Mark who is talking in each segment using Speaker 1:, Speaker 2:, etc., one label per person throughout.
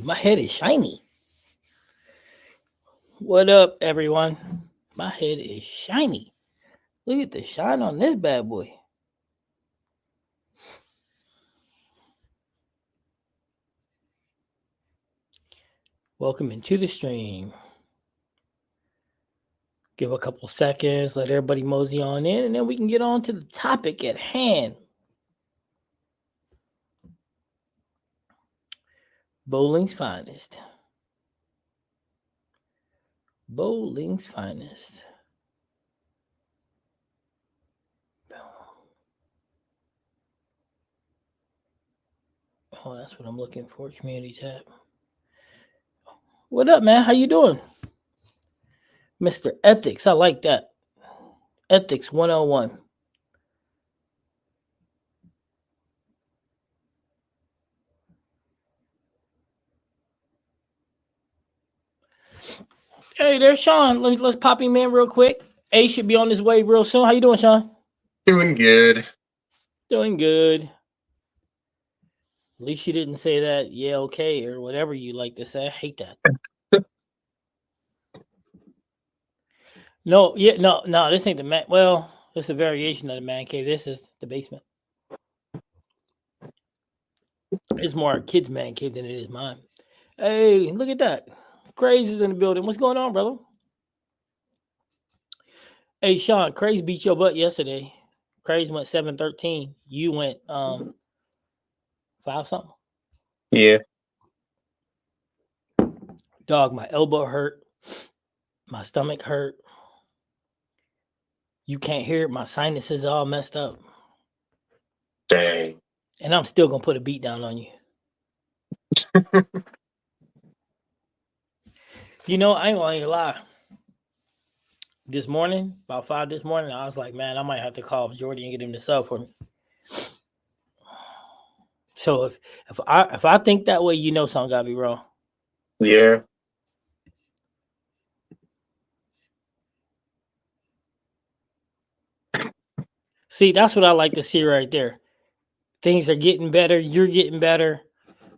Speaker 1: My head is shiny. What up, everyone? My head is shiny. Look at the shine on this bad boy. Welcome into the stream. Give a couple seconds, let everybody mosey on in, and then we can get on to the topic at hand. Bowling's finest. Bowling's finest. Oh, that's what I'm looking for. Community tab. What up, man? How you doing? Mr. Ethics. I like that. Ethics 101. Hey, there's Sean. Let's pop him in real quick. A should be on his way real soon. How you doing, Sean?
Speaker 2: Doing good.
Speaker 1: Doing good. At least you didn't say that, yeah, okay, or whatever you like to say. I hate that. No, this ain't the man. Well, it's a variation of the man cave. This is the basement. It's more a kid's man cave than it is mine. Hey, look at that. Crazy's in the building. What's going on, brother? Hey, Sean, Crazy beat your butt yesterday. Crazy went 7-13. You went 5 something.
Speaker 2: Yeah.
Speaker 1: Dog, my elbow hurt. My stomach hurt. You can't hear it. My sinuses all messed up.
Speaker 2: Dang.
Speaker 1: And I'm still going to put a beat down on you. You know, I ain't going to lie. This morning, about 5 this morning, I was like, man, I might have to call Jordy and get him to sub for me. So if I think that way, you know something got to be wrong.
Speaker 2: Yeah.
Speaker 1: See, that's what I like to see right there. Things are getting better. You're getting better.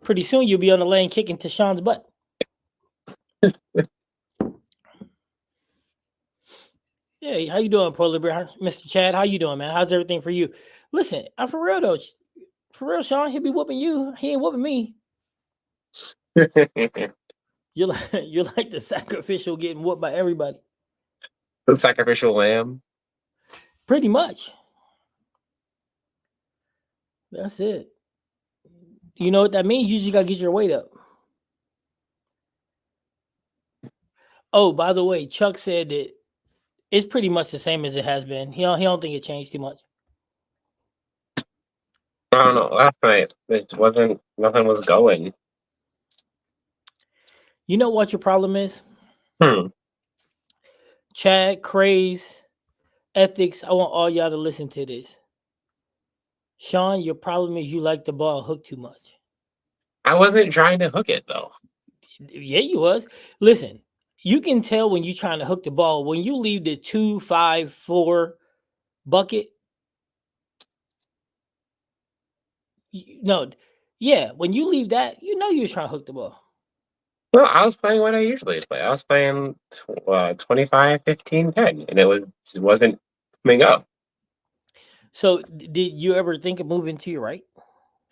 Speaker 1: Pretty soon, you'll be on the lane kicking to Sean's butt. Hey, how you doing, Polar Bear? Mr. Chad, how you doing, man? How's everything for you? Listen, I'm for real, though. For real, Sean, he'll be whooping you. He ain't whooping me. You're like the sacrificial getting whooped by everybody.
Speaker 2: The sacrificial lamb.
Speaker 1: Pretty much. That's it. You know what that means? You just got to get your weight up. Oh, by the way, Chuck said that it's pretty much the same as it has been. He don't think it changed too much.
Speaker 2: I don't know. Last night, nothing was going.
Speaker 1: You know what your problem is? Chad, Craze, Ethics, I want all y'all to listen to this. Sean, your problem is you like the ball hooked too much.
Speaker 2: I wasn't trying to hook it, though.
Speaker 1: Yeah, you was. Listen, you can tell when you're trying to hook the ball. When you leave the 2, 5, 4 bucket. When you leave that, you know you're trying to hook the ball.
Speaker 2: Well, I was playing what I usually play. I was playing 25, 15, 10, and it wasn't coming up.
Speaker 1: So, did you ever think of moving to your right?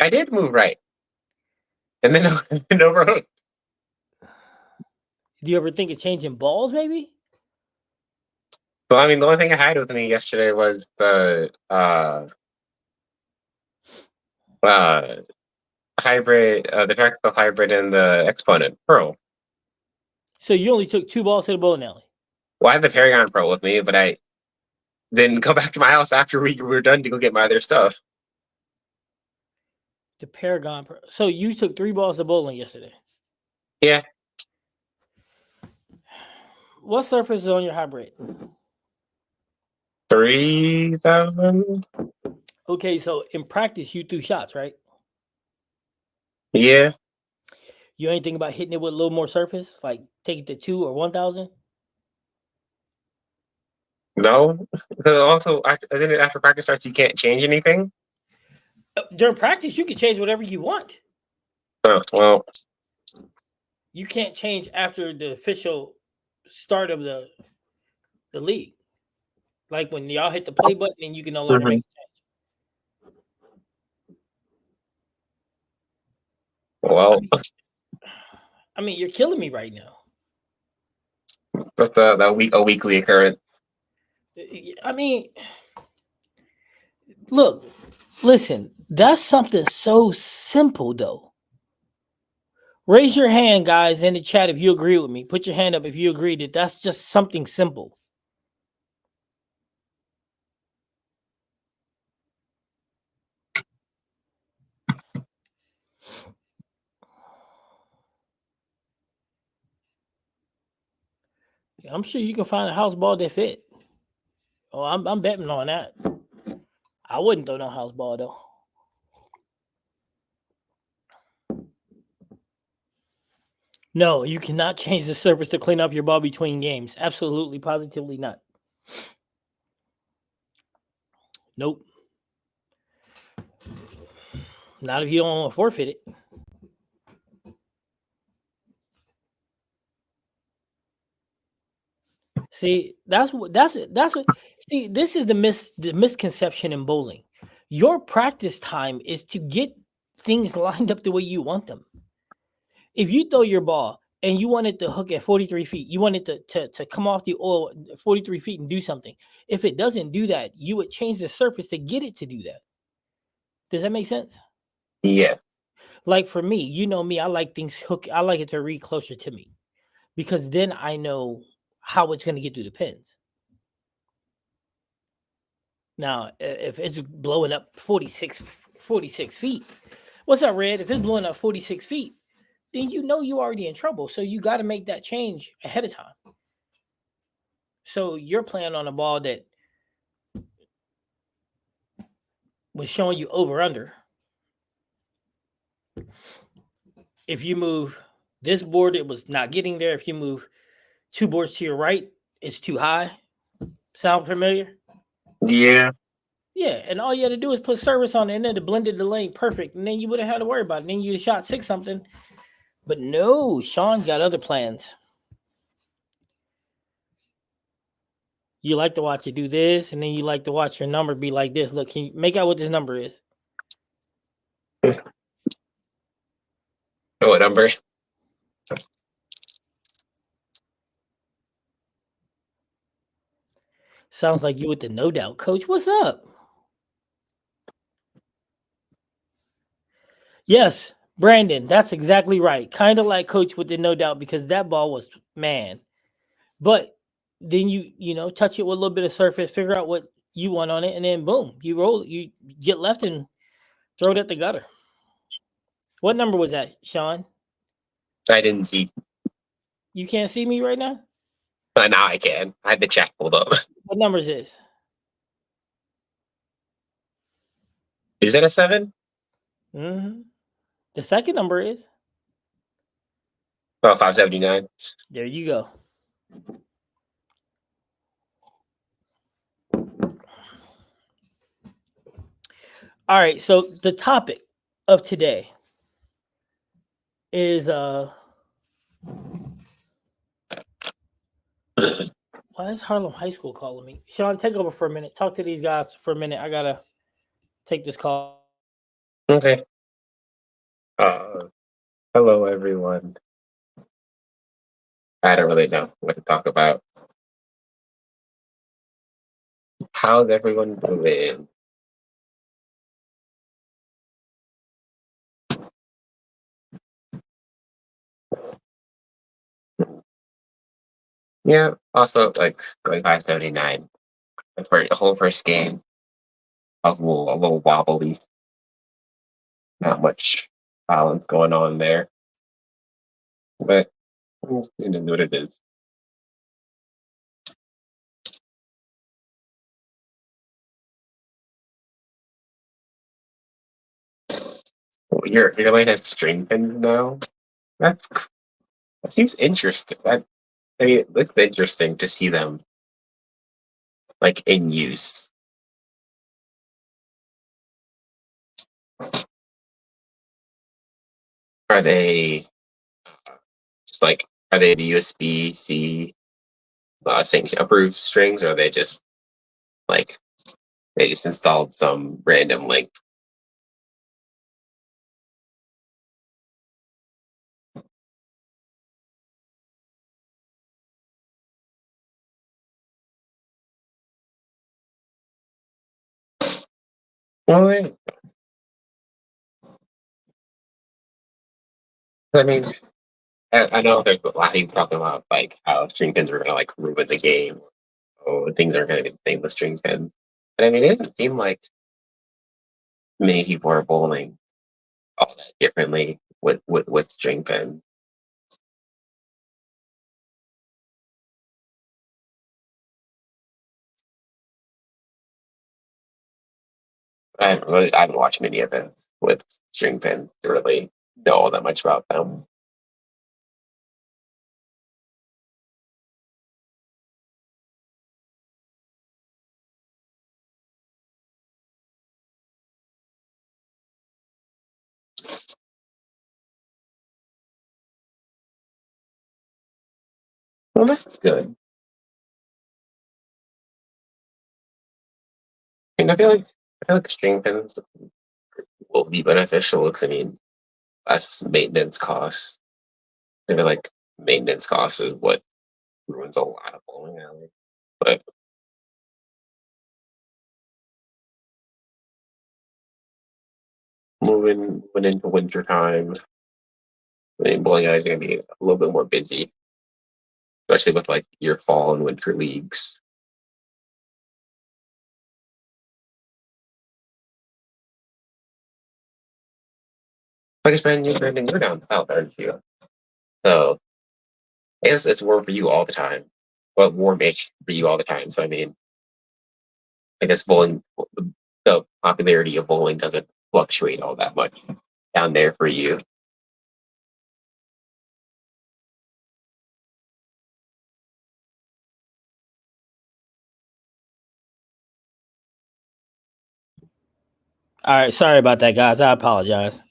Speaker 2: I did move right. And then it overhooked.
Speaker 1: Do you ever think of changing balls, maybe?
Speaker 2: Well, I mean, the only thing I had with me yesterday was the hybrid, the tactical hybrid and the Exponent Pro.
Speaker 1: So you only took 2 balls to the bowling alley?
Speaker 2: Well, I had the Paragon Pro with me, but I didn't go back to my house after we were done to go get my other stuff.
Speaker 1: The Paragon Pro. So you took 3 balls to bowling yesterday?
Speaker 2: Yeah.
Speaker 1: What surface is on your hybrid?
Speaker 2: 3,000.
Speaker 1: Okay, so in practice, you threw shots, right?
Speaker 2: Yeah.
Speaker 1: You ain't think about hitting it with a little more surface, like take it to 2 or 1,000?
Speaker 2: No. Also, after practice starts, you can't change anything.
Speaker 1: During practice, you can change whatever you want.
Speaker 2: Oh, well.
Speaker 1: You can't change after the official start of the league. Like when y'all hit the play button, and you can no longer
Speaker 2: Mhm.
Speaker 1: make a change. I
Speaker 2: Well,
Speaker 1: mean, I mean, you're killing me right now.
Speaker 2: that's a weekly occurrence.
Speaker 1: I mean, look, listen, that's something so simple though. Raise your hand, guys, in the chat if you agree with me. Put your hand up if you agree that that's just something simple. I'm sure you can find a house ball that fit. Oh, I'm betting on that. I wouldn't throw no house ball though. No, you cannot change the surface to clean up your ball between games. Absolutely, positively not. Nope. Not if you don't want to forfeit it. See, that's what. See, this is the misconception in bowling. Your practice time is to get things lined up the way you want them. If you throw your ball and you want it to hook at 43 feet, you want it to come off the oil 43 feet and do something. If it doesn't do that, you would change the surface to get it to do that. Does that make sense?
Speaker 2: Yeah.
Speaker 1: Like for me, you know me, I like things hook. I like it to read closer to me because then I know how it's going to get through the pins. Now, if it's blowing up 46 feet, what's up, Red? If it's blowing up 46 feet, then you know you're already in trouble. So you got to make that change ahead of time. So you're playing on a ball that was showing you over under. If you move this board, it was not getting there. If you move two boards to your right, it's too high. Sound familiar?
Speaker 2: Yeah.
Speaker 1: Yeah, and all you had to do is put service on it, and then it blended the lane perfect, and then you wouldn't have to worry about it. And then you shot six something. But no, Sean's got other plans. You like to watch it do this, and then you like to watch your number be like this. Look, can you make out what this number is?
Speaker 2: What number?
Speaker 1: Sounds like you with the no doubt coach. What's up? Yes, Brandon, that's exactly right. Kind of like coach with the no doubt because that ball was man. But then you touch it with a little bit of surface, figure out what you want on it, and then boom, you roll it. You get left and throw it at the gutter. What number was that, Sean?
Speaker 2: I didn't see.
Speaker 1: You can't see me right now?
Speaker 2: Now I can. I had the check pulled up.
Speaker 1: What number is this?
Speaker 2: Is it a 7?
Speaker 1: Hmm. The second number is.
Speaker 2: Oh, 579.
Speaker 1: There you go. All right, so the topic of today is why is Harlem High School calling me? Sean, take over for a minute. Talk to these guys for a minute. I gotta take this call.
Speaker 2: Okay. Hello, everyone. I don't really know what to talk about. How's everyone doing? Yeah. Also, like going 579. The whole first game, I was a little wobbly. Not much balance going on there, but it is what it is. Oh, your lane has string pins now. That seems interesting. I mean, it looks interesting to see them like in use. Are they Just like, are they the USB-C sanction approved strings, or are they just like they just installed some random link? Well, I mean, I know there's a lot of people talking about like how string pins are gonna like ruin the game. Oh, things aren't gonna be the same with string pins. But I mean, it doesn't seem like many people are bowling all that differently with string pins. I haven't watched many events with string pins to really know all that much about them. Well, that's good. And I feel like string pins will be beneficial because I mean less maintenance costs. I feel like maintenance costs is what ruins a lot of bowling alleys. But moving into winter time, I mean, bowling alleys are gonna be a little bit more busy, especially with like your fall and winter leagues. Like it's brand new, you're down south, aren't you? So I guess it's warm for you all the time. Well, warm-ish for you all the time. So I mean, I guess bowling, the popularity of bowling doesn't fluctuate all that much down there for you.
Speaker 1: All right, sorry about that, guys. I apologize.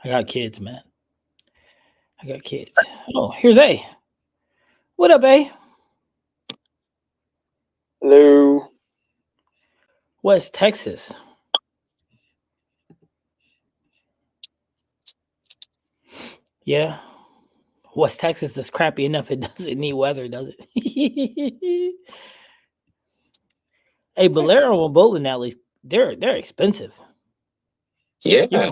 Speaker 1: I got kids, man. I got kids. Oh, here's A. What up, A?
Speaker 3: Hello.
Speaker 1: West Texas. Yeah. West Texas is crappy enough. It doesn't need weather, does it? Hey, Bolero and bowling alleys, they're expensive.
Speaker 2: Yeah,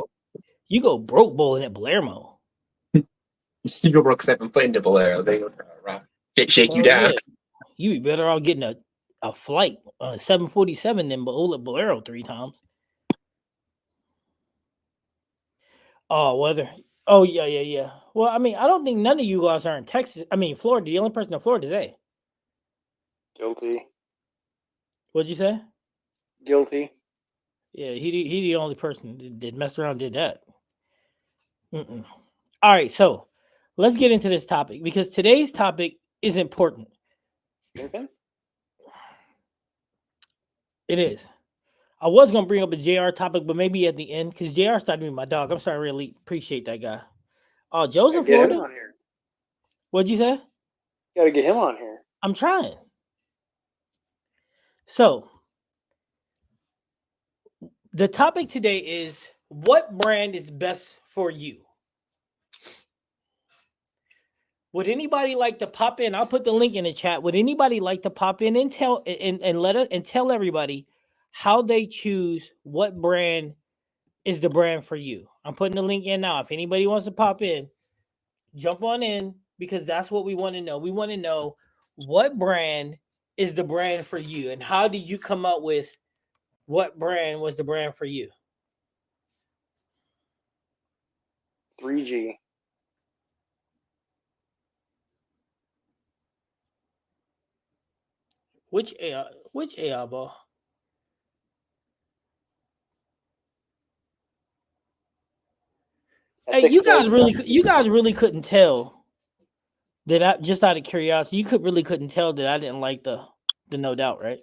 Speaker 1: You go broke bowling at Palermo.
Speaker 2: you go broke 7 foot into Bolero, they go shake you
Speaker 1: Oh
Speaker 2: down.
Speaker 1: yeah, you be better off getting a flight on a 747 than bowl at Bolero 3 times. Oh, weather. Oh yeah. Well, I mean, I don't think none of you guys are in Texas. I mean, Florida. The only person in Florida is A.
Speaker 3: Guilty.
Speaker 1: What'd you say?
Speaker 3: Guilty.
Speaker 1: Yeah, he the only person that did mess around and did that. Mm-mm. All right, so let's get into this topic because today's topic is important.
Speaker 3: String
Speaker 1: It is. I was gonna bring up a JR topic, but maybe at the end because JR started being my dog. I'm sorry, really appreciate that guy. Oh, Joe's in
Speaker 3: Get him
Speaker 1: Florida.
Speaker 3: on here.
Speaker 1: What'd you say?
Speaker 3: Gotta get him on here.
Speaker 1: I'm trying. So the topic today is what brand is best for you? Would anybody like to pop in? I'll put the link in the chat. Would anybody like to pop in and tell and let it and tell everybody how they choose what brand is the brand for you? I'm putting the link in now. If anybody wants to pop in, jump on in because that's what we want to know. We want to know what brand is the brand for you and how did you come up with what brand was the brand for you?
Speaker 3: 3G.
Speaker 1: Which AR ball? Hey, you guys really couldn't tell that I just out of curiosity, you really couldn't tell that I didn't like the No Doubt, right?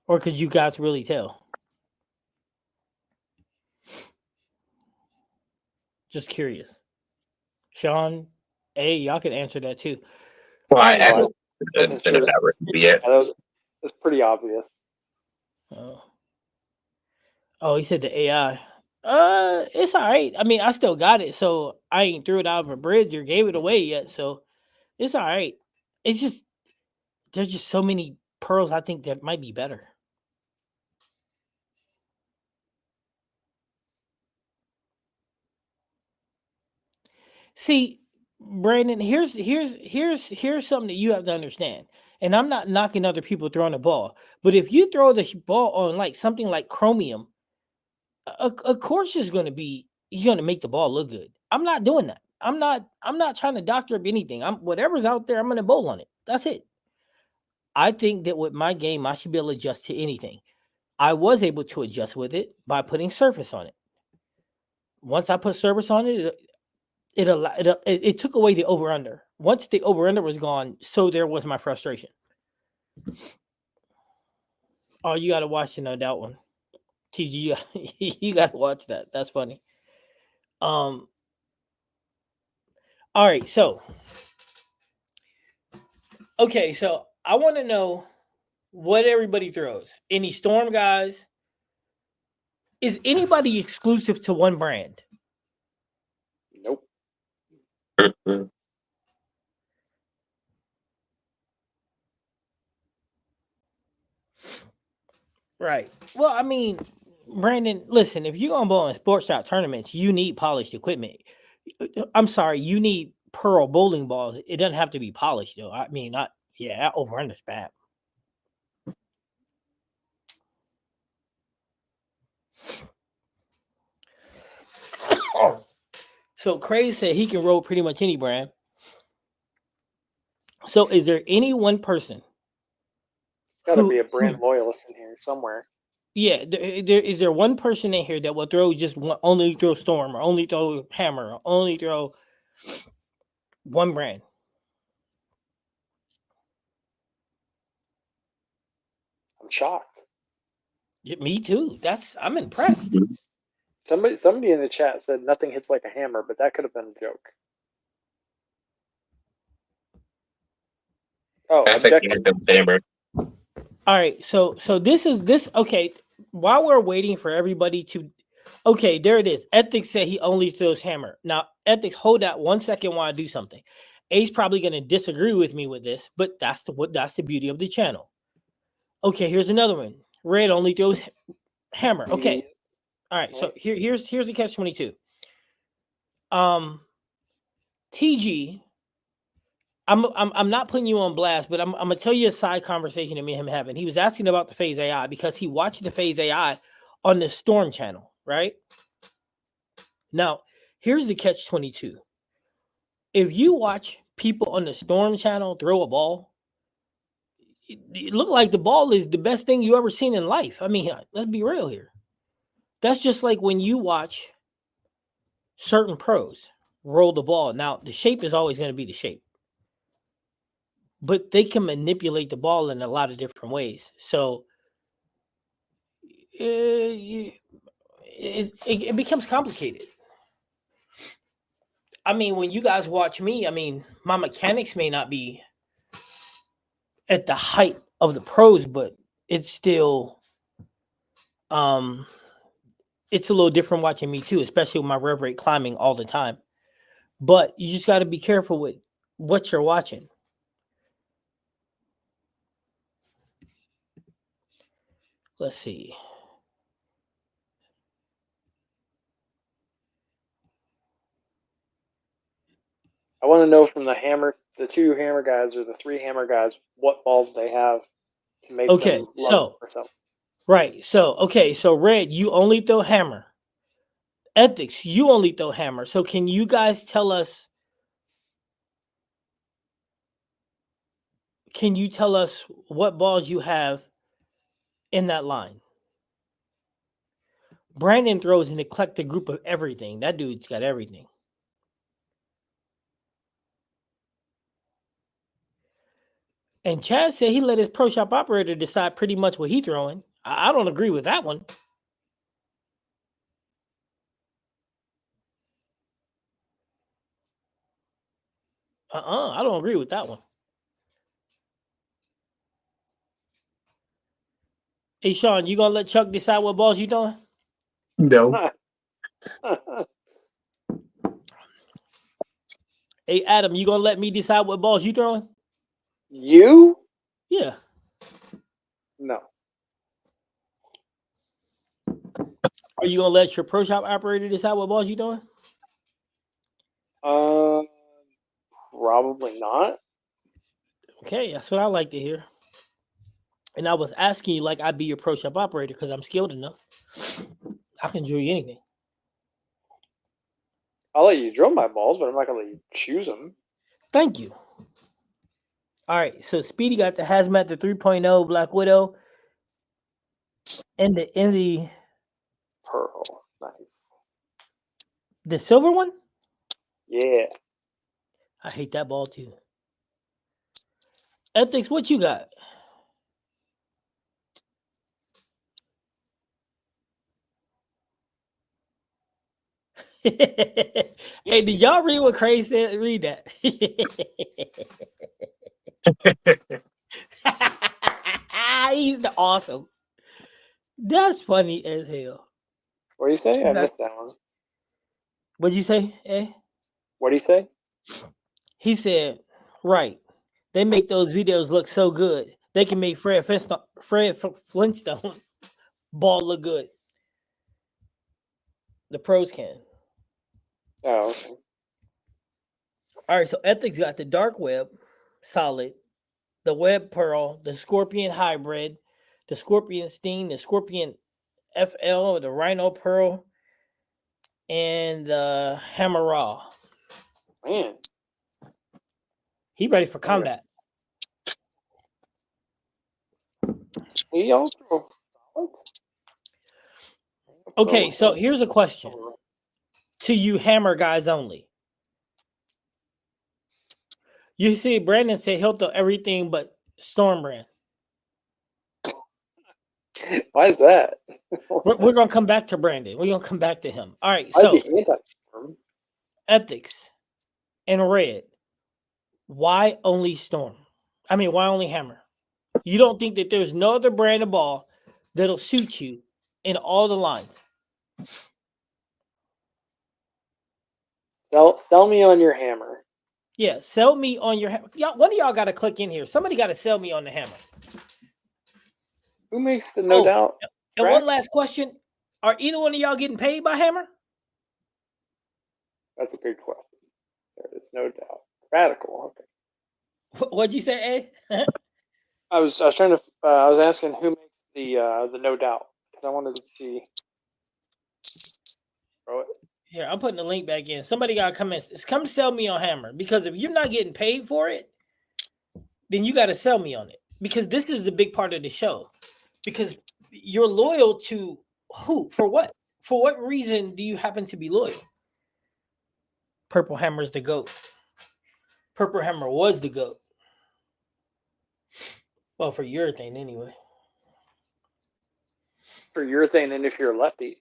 Speaker 1: Or could you guys really tell? Just curious. Sean, A, y'all can answer that too.
Speaker 2: Well, I
Speaker 1: Alright,
Speaker 2: haven't
Speaker 3: wasn't
Speaker 2: been a
Speaker 3: sure.
Speaker 2: bad review yet.
Speaker 3: Yeah, that's pretty obvious.
Speaker 1: Oh, he said the AI. It's all right. I mean, I still got it, so I ain't threw it out of a bridge or gave it away yet. So it's all right. It's just there's just so many pearls I think that might be better. See, Brandon, here's something that you have to understand. And I'm not knocking other people throwing the ball, but if you throw the ball on like something like chromium, of course it's going to be you're going to make the ball look good. I'm not doing that. I'm not trying to doctor up anything. I'm whatever's out there, I'm going to bowl on it. That's it. I think that with my game, I should be able to adjust to anything. I was able to adjust with it by putting surface on it. Once I put surface on it, it took away the over under. Once the over under was gone, so there was my frustration. Oh, you got to watch the No Doubt one. TG, you got to watch that. That's funny. All right, so okay, so I want to know what everybody throws. Any Storm guys? Is anybody exclusive to one brand?
Speaker 3: Nope.
Speaker 1: Right. Well, I mean, Brandon, listen, if you're going to bowl in sports shop tournaments, you need polished equipment. I'm sorry, you need pearl bowling balls. It doesn't have to be polished, though. I mean, that over under's bad. So Craig said he can roll pretty much any brand. So is there any one person?
Speaker 3: Got to be a brand loyalist in here somewhere.
Speaker 1: Yeah, is there one person in here that will throw just one, only throw Storm or only throw Hammer or only throw one brand?
Speaker 3: I'm shocked.
Speaker 1: Yeah, me too. I'm impressed.
Speaker 3: Somebody in the chat said nothing hits like a hammer, but that could have been a joke. Oh,
Speaker 2: I think you hit the hammer.
Speaker 1: All right, so this okay. While we're waiting for everybody to, okay, there it is. Ethics said he only throws hammer. Now, Ethics, hold that 1 second while I do something. A's probably going to disagree with me with this, but that's the beauty of the channel. Okay, here's another one. Red only throws hammer. Okay, all right. So here's the catch 22. TG. I'm not putting you on blast, but I'm gonna tell you a side conversation that me and him having. He was asking about the Phase AI because he watched the Phase AI on the Storm channel, right? Now, here's the catch 22. If you watch people on the Storm channel throw a ball, it look like the ball is the best thing you ever seen in life. I mean, let's be real here. That's just like when you watch certain pros roll the ball. Now, the shape is always going to be the shape, but they can manipulate the ball in a lot of different ways. So it becomes complicated. I mean, when you guys watch me, I mean, my mechanics may not be at the height of the pros, but it's still it's a little different watching me too, especially with my rev rate climbing all the time. But you just got to be careful with what you're watching. Let's see.
Speaker 3: I want to know from the two hammer guys or the three hammer guys, what balls they have to make them love themselves.
Speaker 1: Right. So Red, you only throw hammer. Ethics, you only throw hammer. So can you guys tell us? Can you tell us what balls you have in that line? Brandon throws an eclectic group of everything. That dude's got everything. And Chad said he let his pro shop operator decide pretty much what he's throwing. I don't agree with that one. I don't agree with that one. Hey, Sean, you gonna let Chuck decide what balls you throwing?
Speaker 2: No.
Speaker 1: Hey, Adam, you gonna let me decide what balls you throwing?
Speaker 3: You?
Speaker 1: Yeah.
Speaker 3: No.
Speaker 1: Are you gonna let your pro shop operator decide what balls you throwing?
Speaker 3: Probably not.
Speaker 1: Okay, that's what I like to hear. And I was asking you like I'd be your pro shop operator because I'm skilled enough. I can drill you anything.
Speaker 3: I'll let you drill my balls, but I'm not gonna let you choose them.
Speaker 1: Thank you. All right, so Speedy got the Hazmat, the 3.0 Black Widow, and the
Speaker 3: Pearl. Nice.
Speaker 1: the silver one.
Speaker 3: Yeah.
Speaker 1: I hate that ball too. Ethics, what you got? Hey, did y'all read what Craig said? Read that. He's the awesome. That's funny as hell.
Speaker 3: What do you say? I missed that one.
Speaker 1: What'd you say? Eh?
Speaker 3: What do you say?
Speaker 1: He said, right. They make those videos look so good. They can make Fred Flintstone ball look good. The pros can.
Speaker 3: Oh, okay.
Speaker 1: All right, so Ethics got the Dark Web, solid. The Web Pearl, the Scorpion Hybrid, the Scorpion Sting, the Scorpion FL, the Rhino Pearl, and the Hammer Raw.
Speaker 3: Man.
Speaker 1: He ready for combat.
Speaker 3: We also.
Speaker 1: Okay, so here's a question to you Hammer guys only. You see, Brandon said he'll throw everything but Storm Brand.
Speaker 3: Why is that?
Speaker 1: We're going to come back to Brandon. We're going to come back to him. All right,
Speaker 3: Why
Speaker 1: so
Speaker 3: is he anti-Storm?
Speaker 1: Ethics and Red. Why only Storm? I mean, why only Hammer? You don't think that there's no other brand of ball that'll suit you in all the lines?
Speaker 3: Sell me on your Hammer.
Speaker 1: Yeah, sell me on your hammer. Y'all, one of y'all got to click in here. Somebody got to sell me on the hammer.
Speaker 3: Who makes the No Doubt?
Speaker 1: And one last question. Are either one of y'all getting paid by Hammer?
Speaker 3: That's a good question. There is no doubt. Radical. Okay.
Speaker 1: What'd you say, Ed?
Speaker 3: I was trying to. I was asking who makes the No Doubt because I wanted to see. Throw it.
Speaker 1: Here, I'm putting the link back in. Somebody got to come sell me on Hammer, because if you're not getting paid for it, then you got to sell me on it, because this is the big part of the show. Because you're loyal to who? For what? For what reason do you happen to be loyal? Purple Hammer's the GOAT. Purple Hammer was the GOAT. Well, for urethane anyway.
Speaker 3: For urethane, and if you're a lefty.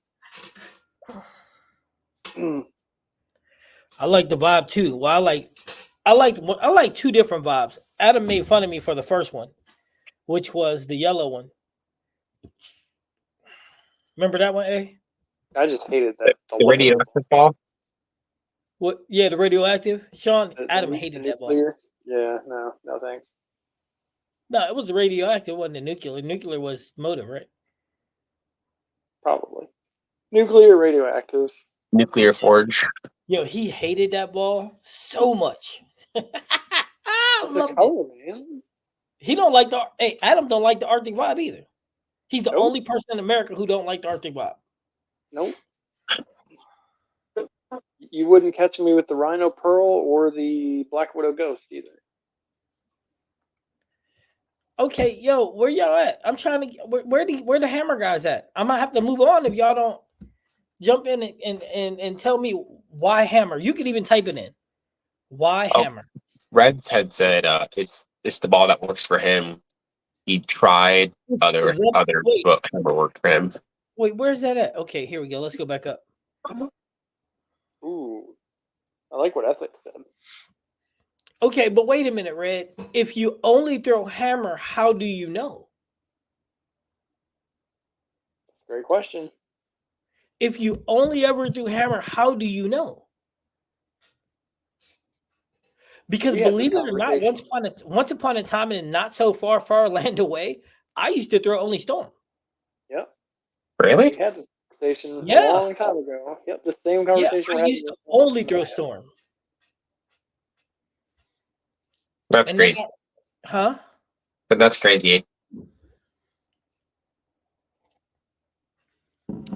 Speaker 1: I like the vibe too. Well, I like two different vibes. Adam made fun of me for the first one, which was the yellow one. Remember that one, eh?
Speaker 3: I just hated that.
Speaker 2: The radioactive ball?
Speaker 1: What? Yeah, the radioactive. Sean, Adam hated that ball.
Speaker 3: Yeah, no thanks.
Speaker 1: No, it was the radioactive. It wasn't the nuclear. Nuclear was motive, right?
Speaker 3: Probably. Nuclear, radioactive.
Speaker 2: Nuclear forge.
Speaker 1: Yo, he hated that ball so much.
Speaker 3: That's the color, man.
Speaker 1: He don't like the. Hey, Adam don't like the Arctic vibe either. He's the only person in America who don't like the Arctic vibe.
Speaker 3: Nope. You wouldn't catch me with the Rhino Pearl or the Black Widow Ghost either.
Speaker 1: Okay, yo, where y'all at? I'm trying to. Where the Hammer guys at? I might have to move on if y'all don't jump in and tell me why Hammer. You could even type it in. Why Hammer?
Speaker 2: Reds had said it's the ball that works for him. He tried other but never worked for him.
Speaker 1: Wait, where's that at? Okay, here we go. Let's go back up.
Speaker 3: Ooh, I like what Ethics said.
Speaker 1: Okay, but wait a minute, Red. If you only throw hammer, how do you know?
Speaker 3: Great question.
Speaker 1: If you only ever do hammer, how do you know? Because
Speaker 3: We had this
Speaker 1: believe it or not,
Speaker 3: conversation.
Speaker 1: once upon a time and not so far land away, I used to throw only storm.
Speaker 3: Yep.
Speaker 2: Really?
Speaker 3: We had this conversation a
Speaker 1: Yeah.
Speaker 3: long time ago. Yep, the same
Speaker 1: Yeah,
Speaker 3: conversation
Speaker 1: I
Speaker 3: we're having.
Speaker 1: used to only throw storm.
Speaker 2: That's
Speaker 1: And then
Speaker 2: crazy.
Speaker 1: huh?
Speaker 2: But that's crazy.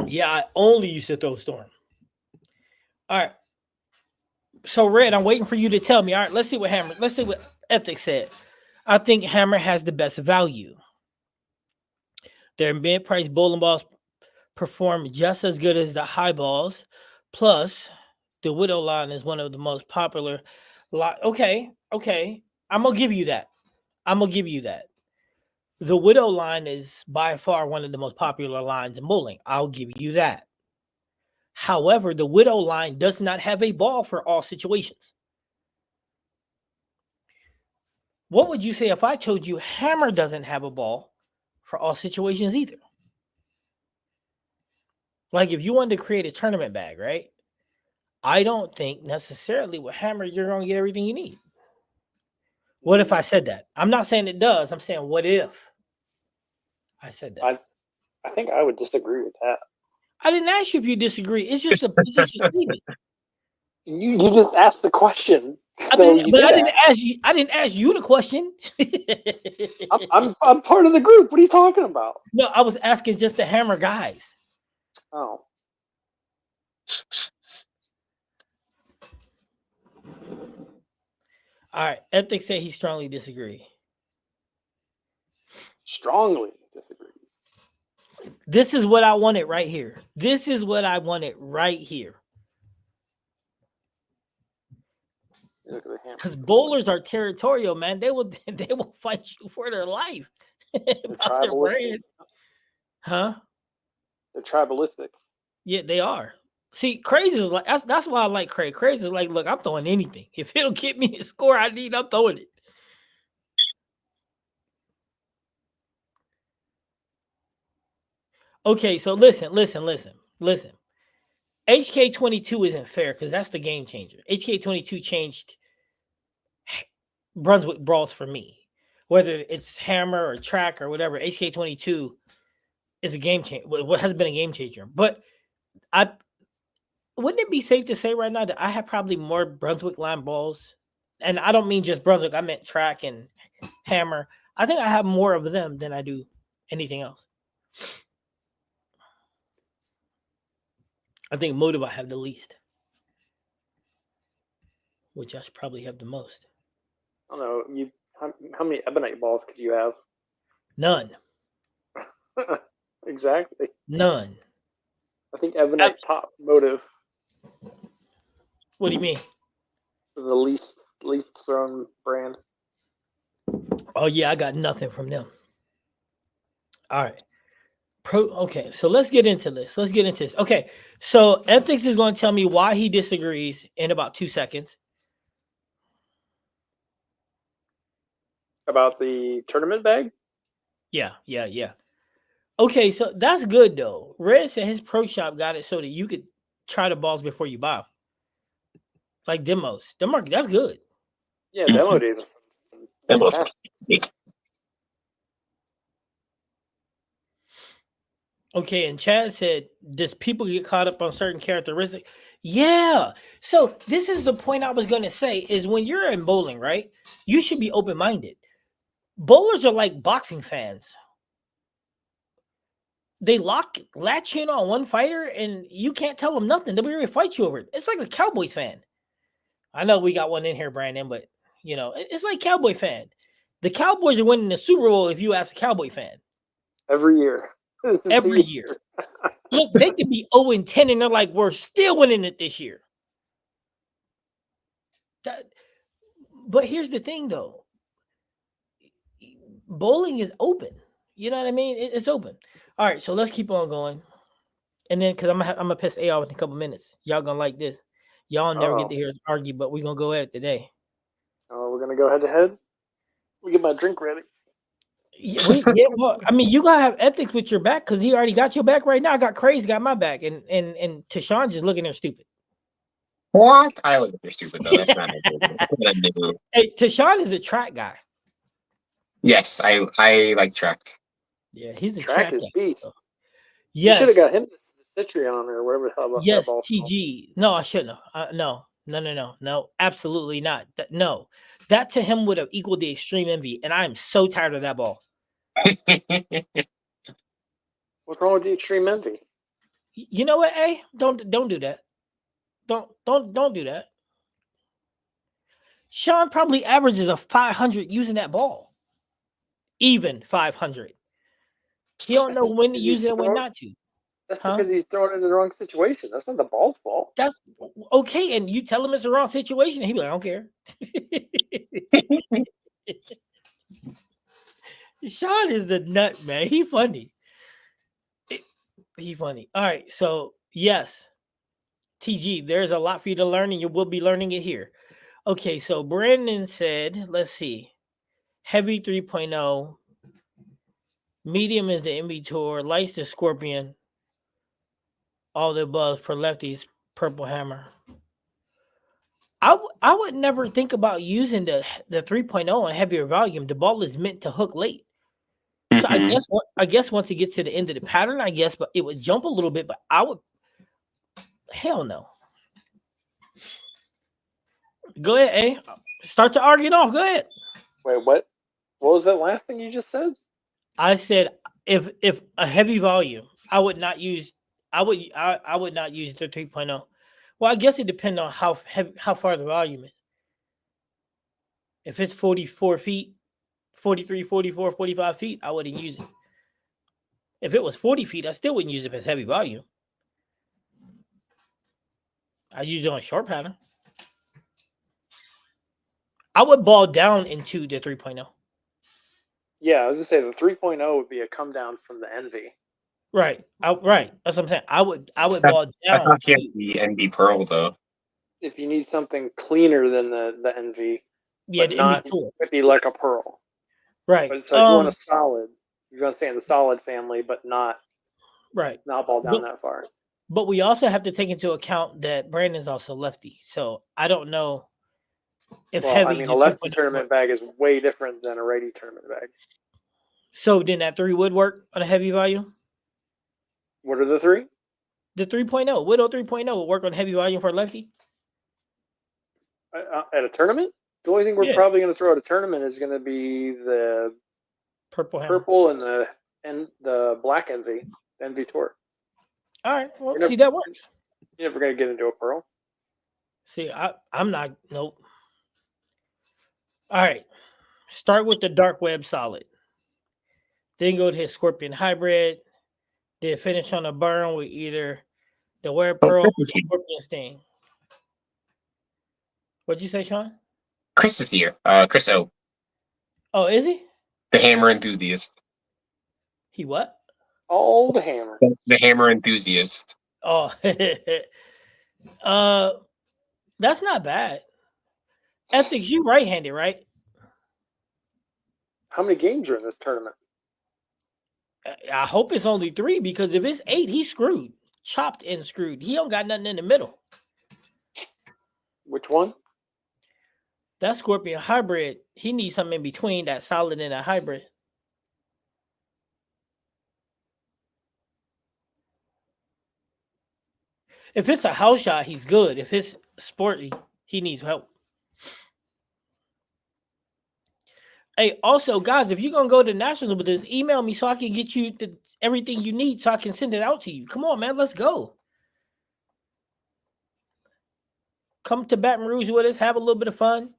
Speaker 1: Yeah, I only used to throw storm. All right. So Red, I'm waiting for you to tell me. All right, let's see what Ethics said. I think hammer has the best value. Their mid-price bowling balls perform just as good as the high balls. Plus, the Widow line is one of the most popular. Okay. I'm gonna give you that. The Widow line is by far one of the most popular lines in bowling. I'll give you that. However, the Widow line does not have a ball for all situations. What would you say if I told you hammer doesn't have a ball for all situations either? Like if you wanted to create a tournament bag, right? I don't think necessarily with hammer you're going to get everything you need. What if I said that? I'm not saying it does. I'm saying what if I said that?
Speaker 3: I think I would disagree with that.
Speaker 1: I didn't ask you if you disagree. It's just a statement.
Speaker 3: You just asked the question.
Speaker 1: I didn't ask you the question.
Speaker 3: I'm part of the group. What are you talking about?
Speaker 1: No, I was asking just the hammer guys.
Speaker 3: Oh.
Speaker 1: All right. Ethics said he strongly disagree.
Speaker 3: Strongly disagree.
Speaker 1: This is what I wanted right here. Because bowlers are territorial, man. They will fight you for their life. About their brand. Huh?
Speaker 3: They're tribalistic.
Speaker 1: Yeah, they are. See, Crazy is like that's why I like Crazy. Crazy is like, look, I'm throwing anything. If it'll get me the score I need, I'm throwing it. Okay, so listen. HK22 isn't fair because that's the game changer. HK22 changed Brunswick brawls for me. Whether it's hammer or track or whatever, HK22 is a game changer. What has been a game changer. But wouldn't it be safe to say right now that I have probably more Brunswick line balls? And I don't mean just Brunswick, I meant track and hammer. I think I have more of them than I do anything else. I think motive I have the least, which I should probably have the most.
Speaker 3: I don't know. How many ebonite balls could you have?
Speaker 1: None.
Speaker 3: Exactly.
Speaker 1: None.
Speaker 3: I think ebonite top motive.
Speaker 1: What do you mean?
Speaker 3: The least thrown brand.
Speaker 1: Oh yeah, I got nothing from them. All right. Okay, so let's get into this. Okay, so Ethics is going to tell me why he disagrees in about 2 seconds.
Speaker 3: About the tournament bag?
Speaker 1: Yeah. Okay, so that's good though. Red said his pro shop got it so that you could try the balls before you buy them. Like demos. That's good.
Speaker 3: Yeah, demo days are fantastic.
Speaker 1: Okay, and Chad said, does people get caught up on certain characteristics? Yeah. So this is the point I was going to say is when you're in bowling, right? You should be open-minded. Bowlers are like boxing fans. They latch in on one fighter and you can't tell them nothing. They'll be ready to fight you over it. It's like a Cowboys fan. I know we got one in here, Brandon, but it's like Cowboy fan. The Cowboys are winning the Super Bowl if you ask a Cowboy fan.
Speaker 3: Every year.
Speaker 1: Every year. Look, they could be 0-10 and they're like, we're still winning it this year. But here's the thing, though. Bowling is open. You know what I mean? It's open. All right, so let's keep on going. And then, because I'm gonna piss A off in a couple minutes. Y'all gonna like this. Y'all never get to hear us argue, but we're gonna go at it today.
Speaker 3: Oh, we're gonna go head to head. Let me get my drink ready.
Speaker 1: Well, I mean, you gotta have ethics with your back because he already got your back right now. I got Crazy got my back, and Tashawn just looking there stupid.
Speaker 2: What? I was there stupid though. That's not a good.
Speaker 1: Hey, Tashawn is a track guy.
Speaker 2: Yes, I like track.
Speaker 1: Yeah, he's a
Speaker 3: Track
Speaker 1: track
Speaker 3: is
Speaker 1: guy.
Speaker 3: beast.
Speaker 1: So.
Speaker 3: You
Speaker 1: Yes,
Speaker 3: should have got him the Citrion or whatever the hell about
Speaker 1: yes,
Speaker 3: that ball.
Speaker 1: TG. No, I shouldn't have. No, absolutely not. No, that to him would have equaled the extreme envy, and I am so tired of that ball.
Speaker 3: What's wrong with the extreme envy?
Speaker 1: You know what? Hey, don't do that. Don't do that. Sean probably averages a 500 using that ball. Even 500. He don't know when to use it and when not to.
Speaker 3: That's because he's throwing it in the wrong situation. That's not the ball's fault.
Speaker 1: That's okay. And you tell him it's the wrong situation, and he'll be like, I don't care. Sean is a nut, man. He funny. He funny. All right. So, yes, TG, there's a lot for you to learn, and you will be learning it here. Okay. So, Brandon said, let's see. Heavy 3.0. Medium is the MB Tour. Light's the Scorpion. All the above for lefties. Purple Hammer. I would never think about using the 3.0 on heavier volume. The ball is meant to hook late. So I guess once it gets to the end of the pattern, but it would jump a little bit. But I would, hell no. Go ahead, A. Start to argue it off. Go ahead.
Speaker 3: Wait, what? What was that last thing you just said?
Speaker 1: I said if a heavy volume, I would not use the 3.0. Well, I guess it depends on how far the volume is. If it's 44 feet, 43, 44, 45 feet, I wouldn't use it. If it was 40 feet, I still wouldn't use it if it's heavy volume. I'd use it on a short pattern. I would ball down into the 3.0.
Speaker 3: Yeah, I was going to say the 3.0 would be a come down from the Envy.
Speaker 1: Right. Right. That's what I'm saying. I would ball down.
Speaker 2: I thought you had the NB Pearl though.
Speaker 3: If you need something cleaner than the Envy,
Speaker 1: yeah,
Speaker 3: but
Speaker 1: the
Speaker 3: not be like a Pearl.
Speaker 1: Right.
Speaker 3: But so you want a solid. You're going to stay in the solid family, but not ball down that far.
Speaker 1: But we also have to take into account that Brandon's also lefty. So I don't know if heavy.
Speaker 3: I mean, a lefty tournament bag is way different than a righty tournament bag.
Speaker 1: So then that 3 would work on a heavy volume?
Speaker 3: What are the 3?
Speaker 1: The 3.0. Widow 3.0 will work on heavy volume for a lefty?
Speaker 3: At a tournament? The only thing we're probably going to throw at a tournament is going to be the purple and the black Envy Tour.
Speaker 1: All right. Well, see, that works.
Speaker 3: You're never going to get into a Pearl.
Speaker 1: See, I'm not. Nope. All right. Start with the dark web solid. Then go to his Scorpion hybrid. Then finish on a burn with either the Wear Pearl or Scorpion Sting. What'd you say, Sean?
Speaker 2: Chris is here. Chris O.
Speaker 1: Oh, is he?
Speaker 2: The hammer enthusiast.
Speaker 1: He what?
Speaker 3: Oh, the hammer.
Speaker 2: The hammer enthusiast.
Speaker 1: Oh, that's not bad. Ethics, you right-handed, right?
Speaker 3: How many games are in this tournament?
Speaker 1: I hope it's only 3 because if it's 8, he's screwed. Chopped and screwed. He don't got nothing in the middle.
Speaker 3: Which one?
Speaker 1: That Scorpion hybrid, he needs something in between that solid and that hybrid. If it's a house shot, he's good. If it's sporty, he needs help. Hey, also, guys, if you're going to go to Nationals with this, email me so I can get you everything you need so I can send it out to you. Come on, man. Let's go. Come to Baton Rouge with us. Have a little bit of fun.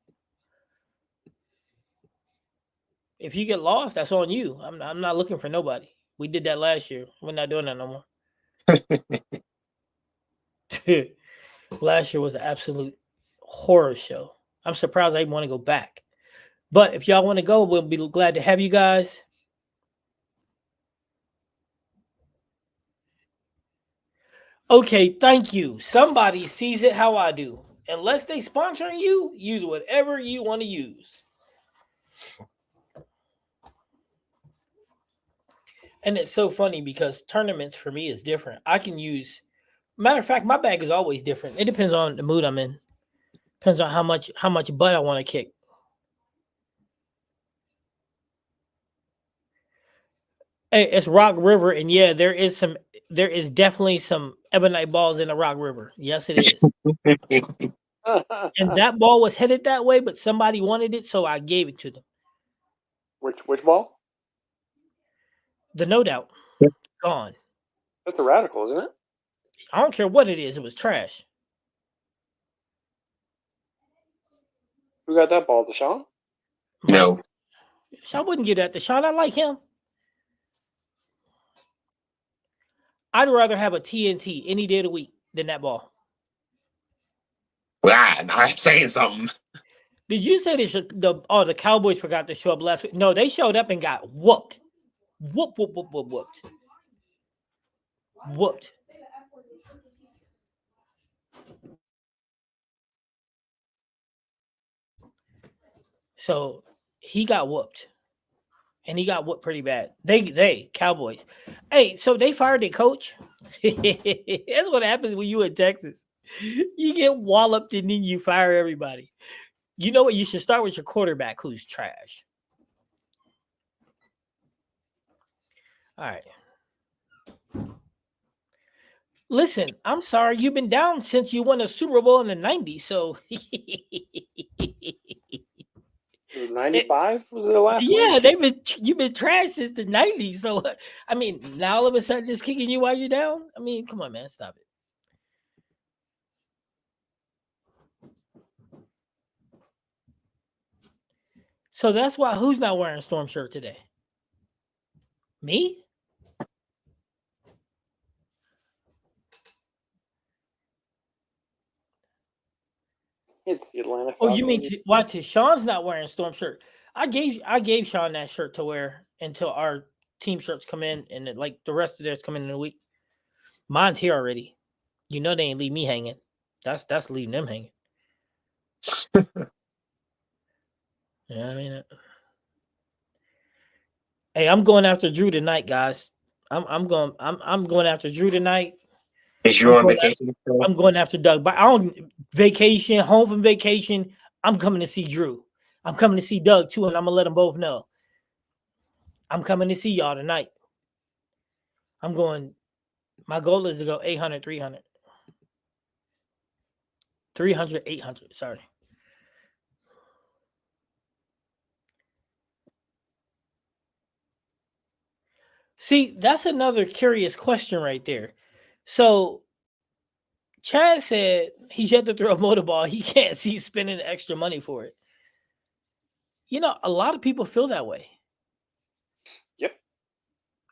Speaker 1: If you get lost, that's on you. I'm not looking for nobody. We did that last year. We're not doing that no more. Last year was an absolute horror show. I'm surprised I even want to go back. But if y'all want to go, we'll be glad to have you guys. Okay, thank you. Somebody sees it how I do. Unless they sponsoring you, use whatever you want to use. And it's so funny because tournaments for me is different. I can use, matter of fact, my bag is always different. It depends on the mood I'm in. Depends on how much butt I want to kick. Hey, it's Rock River, and yeah, there is definitely some ebonite balls in the Rock River. Yes, it is. And that ball was headed that way, but somebody wanted it, so I gave it to them.
Speaker 3: Which ball?
Speaker 1: The No Doubt. Gone.
Speaker 3: That's a radical, isn't it?
Speaker 1: I don't care what it is. It was trash.
Speaker 3: Who got that ball? Deshaun?
Speaker 2: No.
Speaker 1: I wouldn't give that to Sean. I like him. I'd rather have a TNT any day of the week than that ball.
Speaker 2: Wow, now I'm saying something.
Speaker 1: Did you say the Cowboys forgot to show up last week? No, they showed up and got whooped. Whooped. Whooped. So he got whooped. And he got whooped pretty bad. They Cowboys. Hey, so they fired their coach. That's what happens when you in Texas. You get walloped and then you fire everybody. You know what? You should start with your quarterback who's trash. All right. Listen, I'm sorry. You've been down since you won a Super Bowl in the 90s. So
Speaker 3: 95 was it the last
Speaker 1: yeah,
Speaker 3: one?
Speaker 1: you've been trash since the 90s. So I mean, now all of a sudden it's kicking you while you're down. I mean, come on, man, stop it. So that's why who's not wearing a Storm shirt today? Me?
Speaker 3: It's the Atlanta Falcons.
Speaker 1: Oh, you mean why Sean's not wearing a Storm shirt? I gave Sean that shirt to wear until our team shirts come in, and then, like the rest of theirs come in a week. Mine's here already. You know they ain't leave me hanging. That's leaving them hanging. Yeah, I mean, hey, I'm going after Drew tonight, guys. I'm going after Drew tonight.
Speaker 2: Is you on vacation?
Speaker 1: I'm going after Doug. But I don't vacation, home from vacation. I'm coming to see Drew. I'm coming to see Doug too, and I'm gonna let them both know. I'm coming to see y'all tonight. I'm going. My goal is to go 800, 300. 300, 800. Sorry. See, that's another curious question right there. So, Chad said he's yet to throw a motor ball. He can't see spending extra money for it. You know, a lot of people feel that way.
Speaker 3: Yep.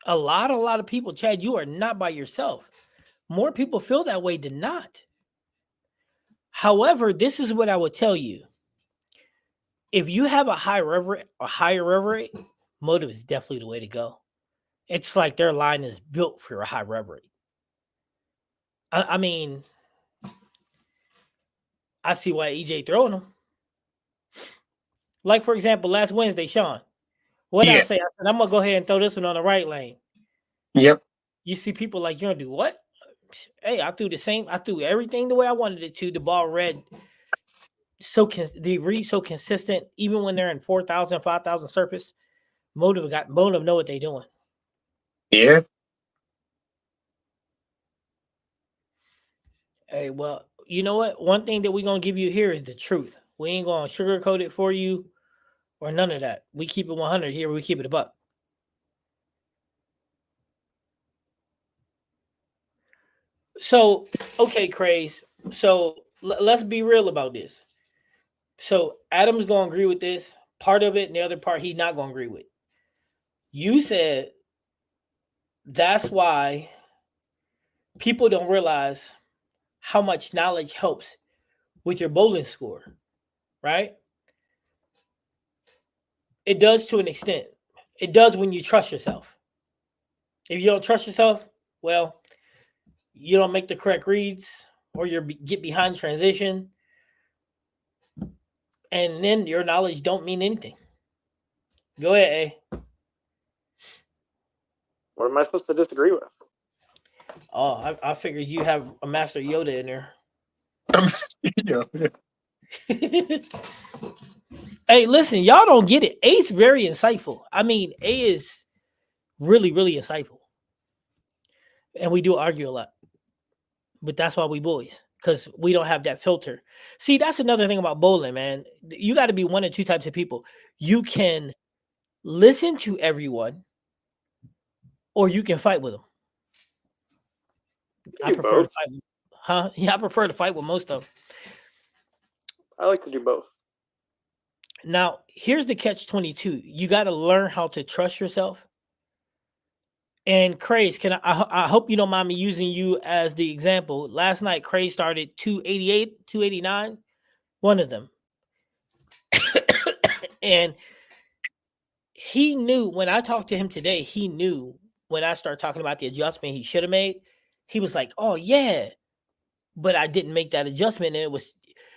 Speaker 1: A lot of people. Chad, you are not by yourself. More people feel that way than not. However, this is what I would tell you. If you have a higher rev rate, motive is definitely the way to go. It's like their line is built for a high rev rate. I mean, I see why EJ throwing them. Like, for example, last Wednesday, Sean. What did I say? I said, I'm going to go ahead and throw this one on the right lane.
Speaker 2: Yep.
Speaker 1: You see people like, you're going to do what? Hey, I threw the same. I threw everything the way I wanted it to. The ball read they read so consistent, even when they're in 4,000, 5,000 surface. Motive know what they're doing.
Speaker 2: Yeah.
Speaker 1: Hey, well, you know what? One thing that we're going to give you here is the truth. We ain't going to sugarcoat it for you or none of that. We keep it 100 here. We keep it a buck. So, okay, Craze. So, let's be real about this. So, Adam's going to agree with this part of it, and the other part he's not going to agree with. You said that's why people don't realize how much knowledge helps with your bowling score, right? It does to an extent. It does when you trust yourself. If you don't trust yourself, well, you don't make the correct reads or you get behind transition and then your knowledge don't mean anything. Go ahead, A.
Speaker 3: What am I supposed to disagree with?
Speaker 1: Oh, I figured you have a Master Yoda in there. Hey, listen, y'all don't get it. A's very insightful. I mean, A is really, really insightful. And we do argue a lot. But that's why we boys, because we don't have that filter. See, that's another thing about bowling, man. You got to be one of two types of people. You can listen to everyone, or you can fight with them. I prefer to fight. Huh? Yeah, I prefer to fight with most of them.
Speaker 3: I like to do both.
Speaker 1: Now, here's the catch-22. You got to learn how to trust yourself. And Craze, I hope you don't mind me using you as the example. Last night, Craze started 288, 289, one of them. And he knew when I talked to him today, he knew when I started talking about the adjustment he should have made, he was like, oh, yeah, but I didn't make that adjustment. And it was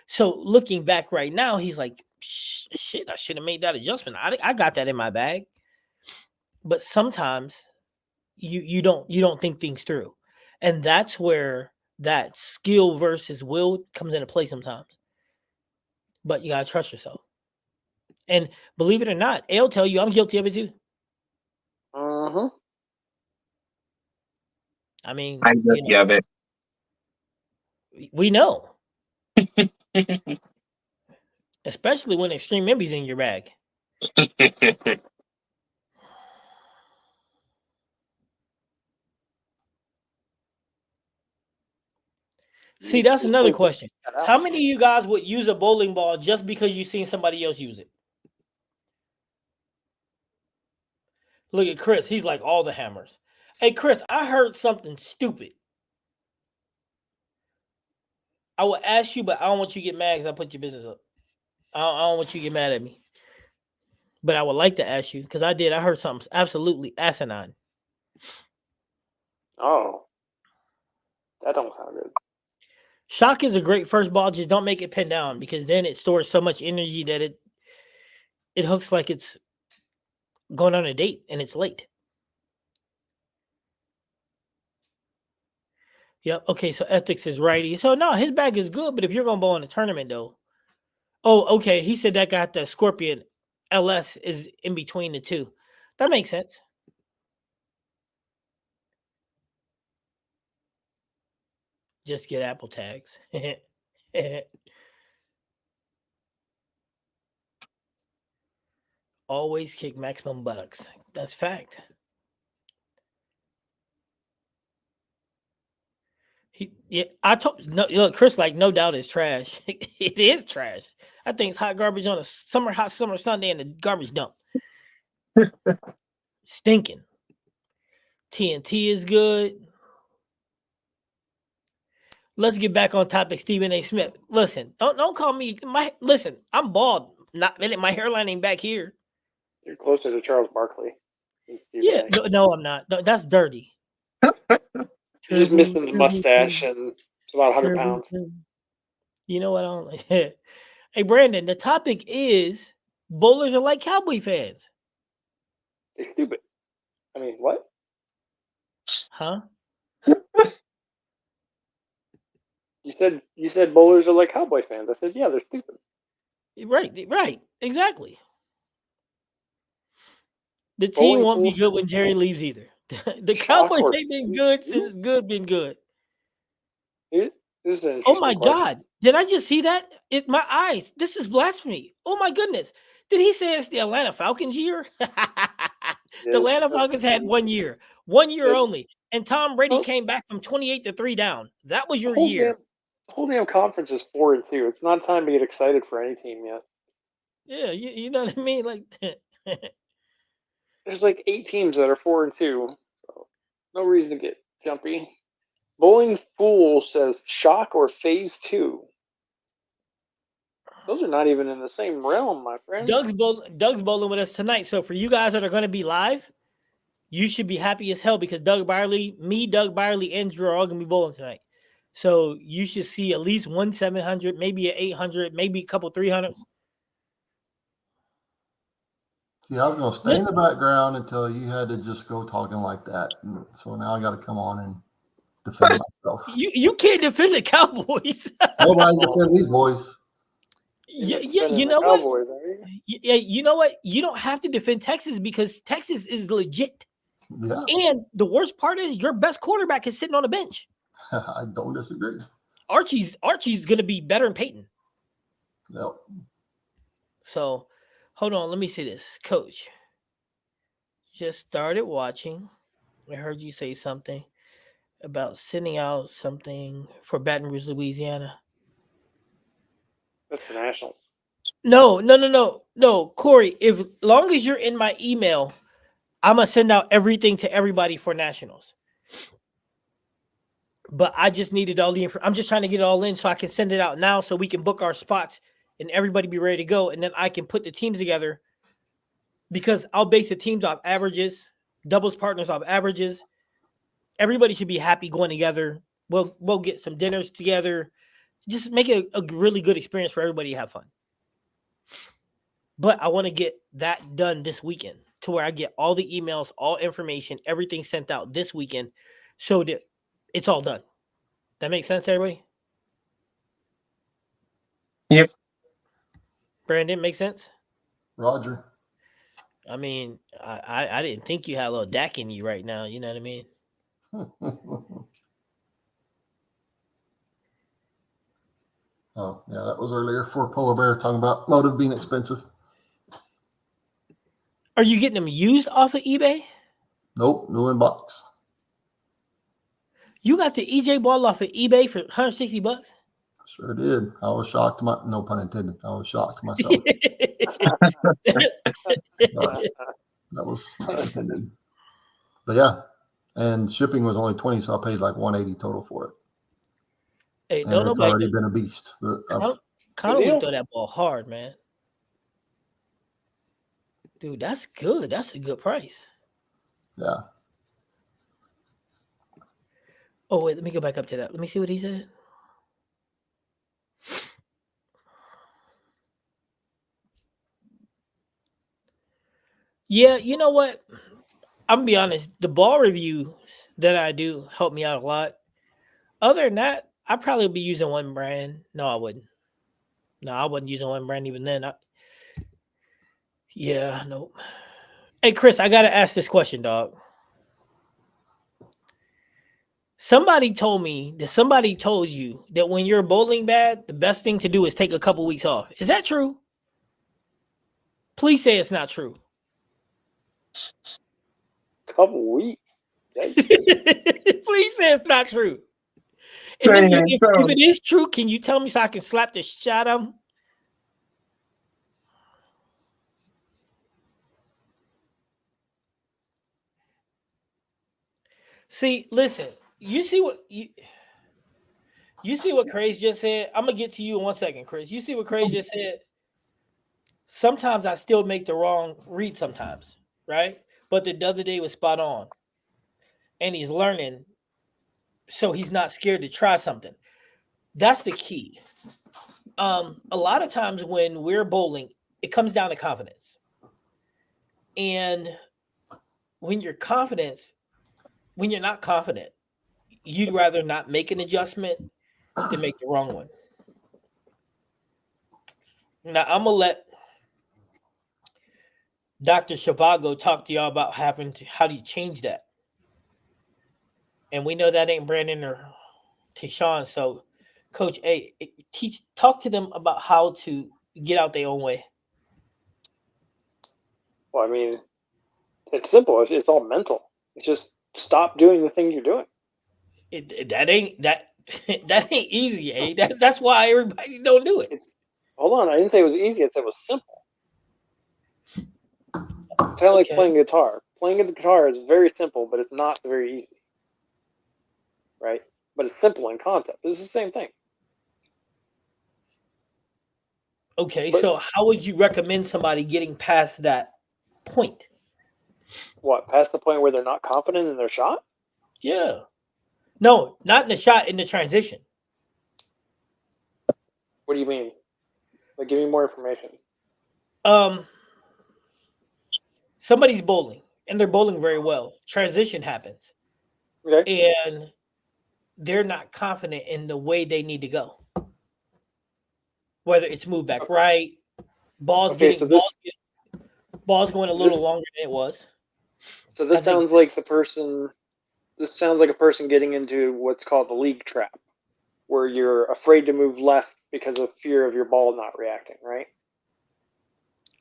Speaker 1: so looking back right now, he's like, shit, I should have made that adjustment. I got that in my bag. But sometimes you don't think things through. And that's where that skill versus will comes into play sometimes. But you gotta trust yourself. And believe it or not, I'll tell you I'm guilty of it too.
Speaker 3: Uh-huh.
Speaker 1: I mean,
Speaker 2: I'm guilty of it.
Speaker 1: We know. Especially when Extreme Emby's in your bag. See, that's another question. How many of you guys would use a bowling ball just because you've seen somebody else use it? Look at Chris. He's like all the hammers. Hey, Chris, I heard something stupid. I will ask you, but I don't want you to get mad because I put your business up. I don't want you to get mad at me. But I would like to ask you because I heard something absolutely asinine.
Speaker 3: Oh. That don't sound good.
Speaker 1: Shock is a great first ball. Just don't make it pin down because then it stores so much energy that it hooks like it's going on a date and it's late. Yep. Okay. So ethics is righty. So no, his bag is good. But if you're going to bowl in a tournament though. Oh, okay. He said that got the Scorpion LS is in between the two. That makes sense. Just get Apple tags. Always kick maximum buttocks. That's fact. I told look, Chris, like no doubt it's trash. It is trash. I think it's hot garbage on a hot summer Sunday in the garbage dump. Stinking. TNT is good. Let's get back on topic. Stephen A. Smith. Listen, don't call me. Listen, I'm bald. My hairline ain't back here.
Speaker 3: You're closer to Charles Barkley.
Speaker 1: Yeah, no, I'm not. No, that's dirty.
Speaker 3: You're just missing the mustache and it's about 100 pounds.
Speaker 1: You know what? I don't like. Hey, Brandon, the topic is bowlers are like Cowboy fans.
Speaker 3: They're stupid. I mean, what?
Speaker 1: Huh?
Speaker 3: You said bowlers are like Cowboy fans. I said, yeah, they're stupid.
Speaker 1: Right, exactly. The team won't be good when Jerry leaves either. The Cowboys ain't been good since good been good. Oh my God. Did I just see that? My eyes. This is blasphemy. Oh my goodness. Did he say it's the Atlanta Falcons year? The Atlanta Falcons had 1 year. 1 year only. And Tom Brady came back from 28-3 down. That was your year.
Speaker 3: The whole damn conference is 4-2. It's not time to get excited for any team yet.
Speaker 1: Yeah, you know what I mean? Like
Speaker 3: there's like 8 teams that are 4-2. So no reason to get jumpy. Bowling Fool says shock or phase 2. Those are not even in the same realm, my friend.
Speaker 1: Doug's bowling with us tonight. So for you guys that are going to be live, you should be happy as hell because Doug Byerly, and Drew are all going to be bowling tonight. So you should see at least 1 700, maybe an 800, maybe a couple 300s.
Speaker 4: See, I was going to stay in the background until you had to just go talking like that. So now I got to come on and defend myself.
Speaker 1: You can't defend the Cowboys.
Speaker 4: Nobody defend these boys.
Speaker 1: Yeah,
Speaker 3: Defending
Speaker 1: you
Speaker 3: the
Speaker 1: know what?
Speaker 3: Cowboys, are you?
Speaker 1: Yeah, you know what? You don't have to defend Texas because Texas is legit.
Speaker 4: Yeah,
Speaker 1: And the worst part is your best quarterback is sitting on the bench.
Speaker 4: I don't disagree.
Speaker 1: Archie's going to be better than Peyton.
Speaker 4: Yep.
Speaker 1: So, hold on. Let me see this. Coach, just started watching. I heard you say something about sending out something for Baton Rouge, Louisiana.
Speaker 3: That's the Nationals.
Speaker 1: No, Corey. If long as you're in my email, I'm gonna send out everything to everybody for Nationals. But I just needed all the info. I'm just trying to get it all in so I can send it out now so we can book our spots and everybody be ready to go. And then I can put the teams together because I'll base the teams off averages, doubles partners off averages. Everybody should be happy going together. We'll get some dinners together. Just make it a really good experience for everybody to have fun. But I want to get that done this weekend to where I get all the emails, all information, everything sent out this weekend so that it's all done. That makes sense, everybody?
Speaker 2: Yep.
Speaker 1: Brandon, make sense?
Speaker 4: Roger.
Speaker 1: I mean, I didn't think you had a little Dak in you right now. You know what I mean?
Speaker 4: Oh, yeah, that was earlier for Polar Bear talking about motive being expensive.
Speaker 1: Are you getting them used off of eBay?
Speaker 4: Nope, new inbox.
Speaker 1: You got the EJ ball off of eBay for $160?
Speaker 4: Sure did. I was shocked. No pun intended. I was shocked myself. That was not intended. But yeah, and shipping was only $20, so I paid like $180 total for it.
Speaker 1: Hey,
Speaker 4: And
Speaker 1: don't
Speaker 4: it's
Speaker 1: nobody
Speaker 4: already been a beast.
Speaker 1: Connor would throw that ball hard, man. Dude, that's good. That's a good price.
Speaker 4: Yeah.
Speaker 1: Oh, wait, let me go back up to that. Let me see what he said. Yeah, you know what? I'm gonna be honest. The ball reviews that I do help me out a lot. Other than that, I'd probably be using one brand. No, I wouldn't. No, I wasn't using one brand even then. Yeah, nope. Hey, Chris, I gotta ask this question, dog. Somebody told me that somebody told you that when you're bowling bad, the best thing to do is take a couple weeks off. Is that true? Please say it's not true.
Speaker 3: Couple weeks.
Speaker 1: Please say it's not true. And then if it is true, can you tell me so I can slap the shit out of him? See, listen. You see what Craze just said? I'm gonna get to you in 1 second, Chris. You see what Craze just said? Sometimes I still make the wrong read sometimes, right? But the other day was spot on. And he's learning, so he's not scared to try something. That's the key. A lot of times when we're bowling, it comes down to confidence. And when you're not confident, you'd rather not make an adjustment than make the wrong one. Now, I'm going to let Dr. Shavago talk to y'all about how do you change that. And we know that ain't Brandon or Tayshawn. So, Coach, talk to them about how to get out their own way.
Speaker 3: Well, I mean, it's simple. It's all mental. It's just stop doing the thing you're doing.
Speaker 1: That ain't easy, eh? That's why everybody don't do it.
Speaker 3: Hold on, I didn't say it was easy. I said it was simple. It's kind of like playing guitar. Playing the guitar is very simple, but it's not very easy, right? But it's simple in concept. It's the same thing.
Speaker 1: Okay, so how would you recommend somebody getting past that point?
Speaker 3: What, past the point where they're not confident in their shot?
Speaker 1: Yeah. No, not in the shot, in the transition.
Speaker 3: What do you mean? Like, give me more information.
Speaker 1: somebody's bowling and they're bowling very well. Transition happens,
Speaker 3: Okay.
Speaker 1: and they're not confident in the way they need to go. Whether it's moved back right, balls
Speaker 3: Okay. So
Speaker 1: getting balls going a little
Speaker 3: this
Speaker 1: longer than it was.
Speaker 3: so this
Speaker 1: As a,
Speaker 3: sounds like the person. This sounds like a person getting into what's called the league trap, where you're afraid to move left because of fear of your ball not reacting. Right.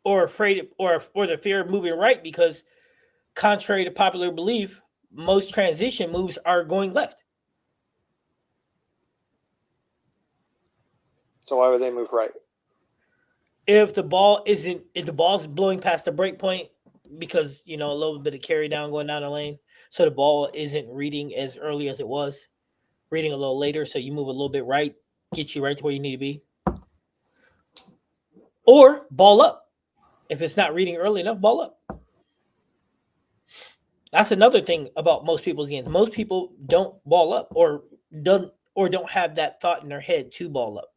Speaker 1: or afraid, or the fear of moving right because, contrary to popular belief, most transition moves are going left.
Speaker 3: So why would they move right?
Speaker 1: If the ball's blowing past the break point because a little bit of carry down going down the lane, so the ball isn't reading as early as it was, reading a little later, so you move a little bit right, get you right to where you need to be. Or ball up. If it's not reading early enough, ball up. That's another thing about most people's games. Most people don't ball up or don't have that thought in their head to ball up.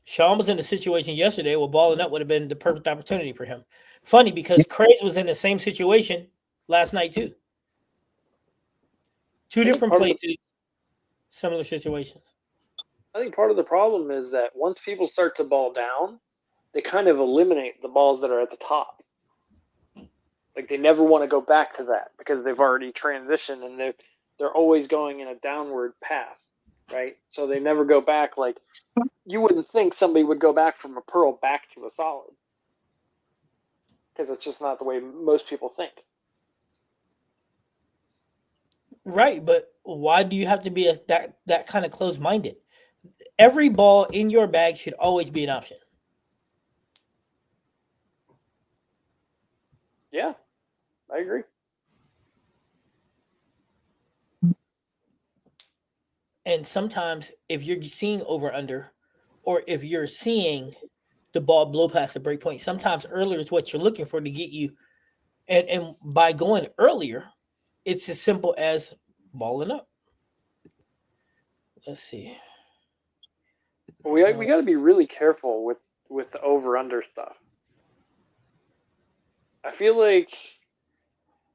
Speaker 1: Sean was in a situation yesterday where balling up would have been the perfect opportunity for him. Funny because Craze was in the same situation last night too. Two different places, similar situations.
Speaker 3: I think part of the problem is that once people start to ball down, they kind of eliminate the balls that are at the top. Like they never want to go back to that because they've already transitioned and they're always going in a downward path, right? So they never go back. Like you wouldn't think somebody would go back from a pearl back to a solid because it's just not the way most people think.
Speaker 1: Right, but why do you have to be that kind of closed minded? Every ball in your bag should always be an option.
Speaker 3: Yeah, I agree.
Speaker 1: And sometimes if you're seeing over under, or if you're seeing the ball blow past the break point, sometimes earlier is what you're looking for to get you. And by going earlier, it's as simple as balling up. Let's see.
Speaker 3: But we got to be really careful with the over under stuff. I feel like.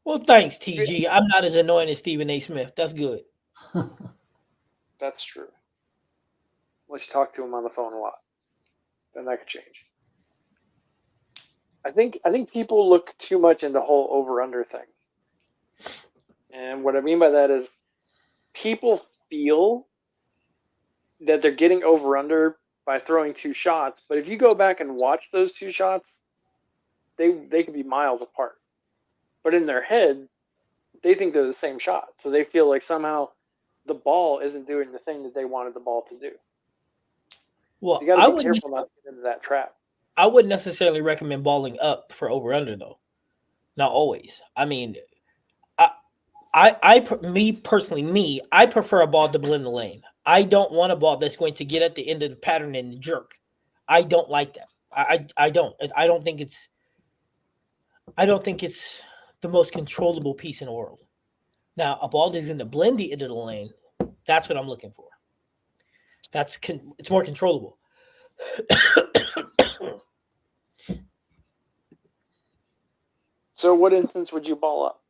Speaker 1: Well, thanks, TG. I'm not as annoying as Stephen A. Smith. That's good.
Speaker 3: That's true. Unless you talk to him on the phone a lot, then that could change. I think people look too much into the whole over under thing, and what I mean by that is people feel that they're getting over under by throwing two shots, but if you go back and watch those two shots, they could be miles apart. But in their head, they think they're the same shot, so they feel like somehow the ball isn't doing the thing that they wanted the ball to do.
Speaker 1: Well,
Speaker 3: so you got to be careful not to get into that trap.
Speaker 1: I wouldn't necessarily recommend balling up for over under though. Not always. I mean, I prefer a ball to blend the lane. I don't want a ball that's going to get at the end of the pattern and jerk. I don't like that. I don't. I don't think it's the most controllable piece in the world. Now, a ball that's in the blendy end of the lane, that's what I'm looking for. It's more controllable.
Speaker 3: So, what instance would you ball up?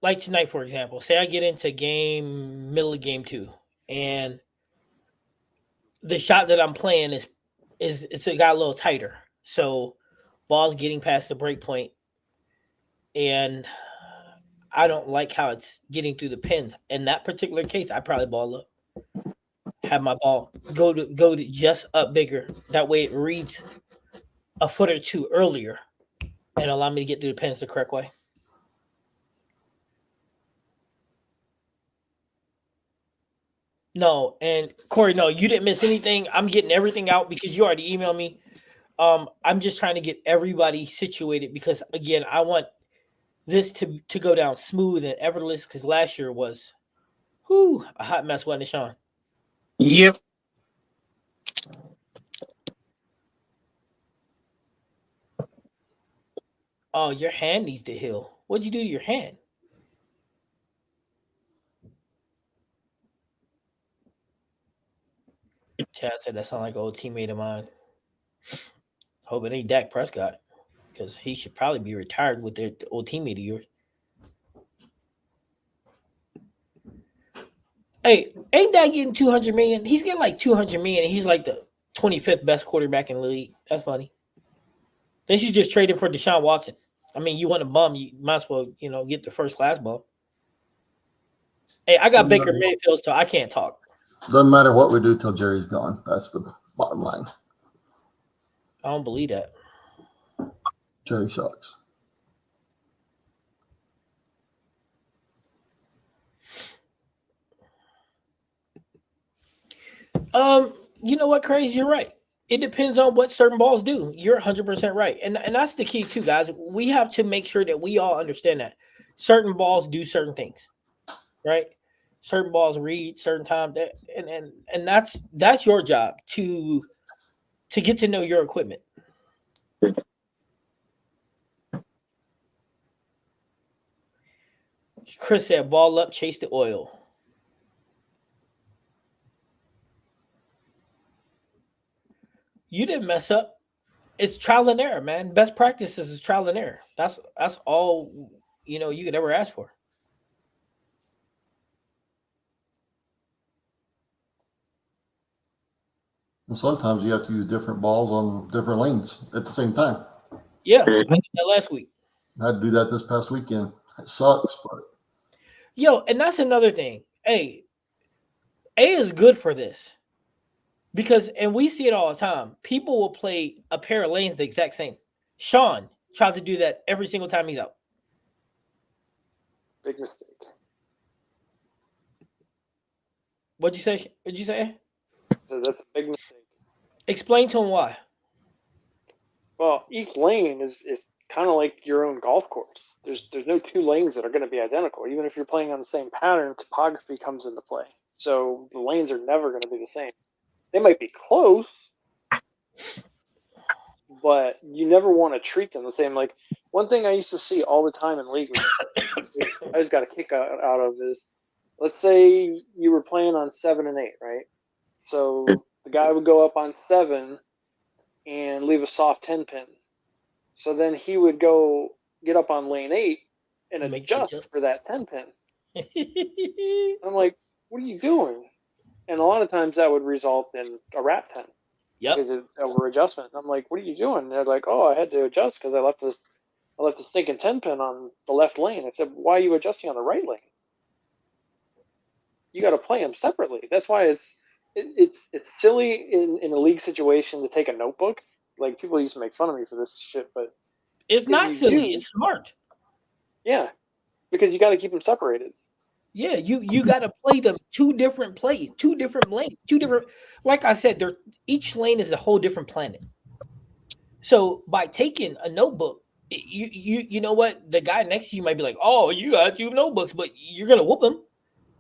Speaker 1: Like tonight, for example. Say I get into middle of game 2, and the shot that I'm playing is it got a little tighter. So, ball's getting past the break point, and I don't like how it's getting through the pins. In that particular case, I probably ball up. Have my ball go to just up bigger. That way it reads a foot or two earlier and allow me to get through the pins the correct way. No, and Corey, no, you didn't miss anything. I'm getting everything out because you already emailed me. I'm just trying to get everybody situated because again, I want this to go down smooth and effortless because last year was a hot mess, wasn't it, Sean?
Speaker 2: Yep.
Speaker 1: Oh, your hand needs to heal. What'd you do to your hand? Chad said that sound like an old teammate of mine. Hope it ain't Dak Prescott, because he should probably be retired with the old teammate of yours. Hey, ain't Dak getting 200 million? He's getting like 200 million, and he's like the 25th best quarterback in the league. That's funny. They should just trade him for Deshaun Watson. I mean, you want a bum, you might as well, get the first class bum. Hey, I got Baker Mayfield, so I can't talk.
Speaker 4: Doesn't matter what we do till Jerry's gone. That's the bottom line.
Speaker 1: I don't believe that.
Speaker 4: Jerry sucks.
Speaker 1: You know what, Crazy? You're right. It depends on what certain balls do. You're 100% right. And that's the key too, guys. We have to make sure that we all understand that certain balls do certain things, right? Certain balls read certain time, and that's your job to get to know your equipment. Chris said, ball up, chase the oil. You didn't mess up. It's trial and error, man. Best practices is trial and error. That's all you could ever ask for.
Speaker 4: And sometimes you have to use different balls on different lanes at the same time.
Speaker 1: Yeah, I did that last week.
Speaker 4: I had to do that this past weekend. It sucks, but
Speaker 1: and that's another thing. A is good for this because, and we see it all the time. People will play a pair of lanes the exact same. Sean tries to do that every single time he's out.
Speaker 3: Big mistake.
Speaker 1: What'd you say?
Speaker 3: So that's a big mistake.
Speaker 1: Explain to him why.
Speaker 3: Well, each lane is kind of like your own golf course. There's no two lanes that are going to be identical. Even if you're playing on the same pattern, topography comes into play. So the lanes are never going to be the same. They might be close, but you never want to treat them the same. Like one thing I used to see all the time in league, I just got a kick out of is, let's say you were playing on 7 and 8, right? So the guy would go up on 7 and leave a soft 10 pin. So then he would go get up on lane 8 and adjust for that 10 pin. I'm like, what are you doing? And a lot of times that would result in a wrap 10.
Speaker 1: Yep.
Speaker 3: Because of over adjustment. I'm like, what are you doing? And they're like, oh, I had to adjust because I left the stinking 10 pin on the left lane. I said, why are you adjusting on the right lane? You got to play them separately. That's why it's silly in a league situation to take a notebook. Like people used to make fun of me for this shit, but
Speaker 1: it's not silly. It's smart.
Speaker 3: Yeah, because you got to keep them separated.
Speaker 1: Yeah, you got to play them two different plays, two different lanes, two different. Like I said, each lane is a whole different planet. So by taking a notebook, you know what, the guy next to you might be like, "Oh, you got 2 notebooks," but you're gonna whoop him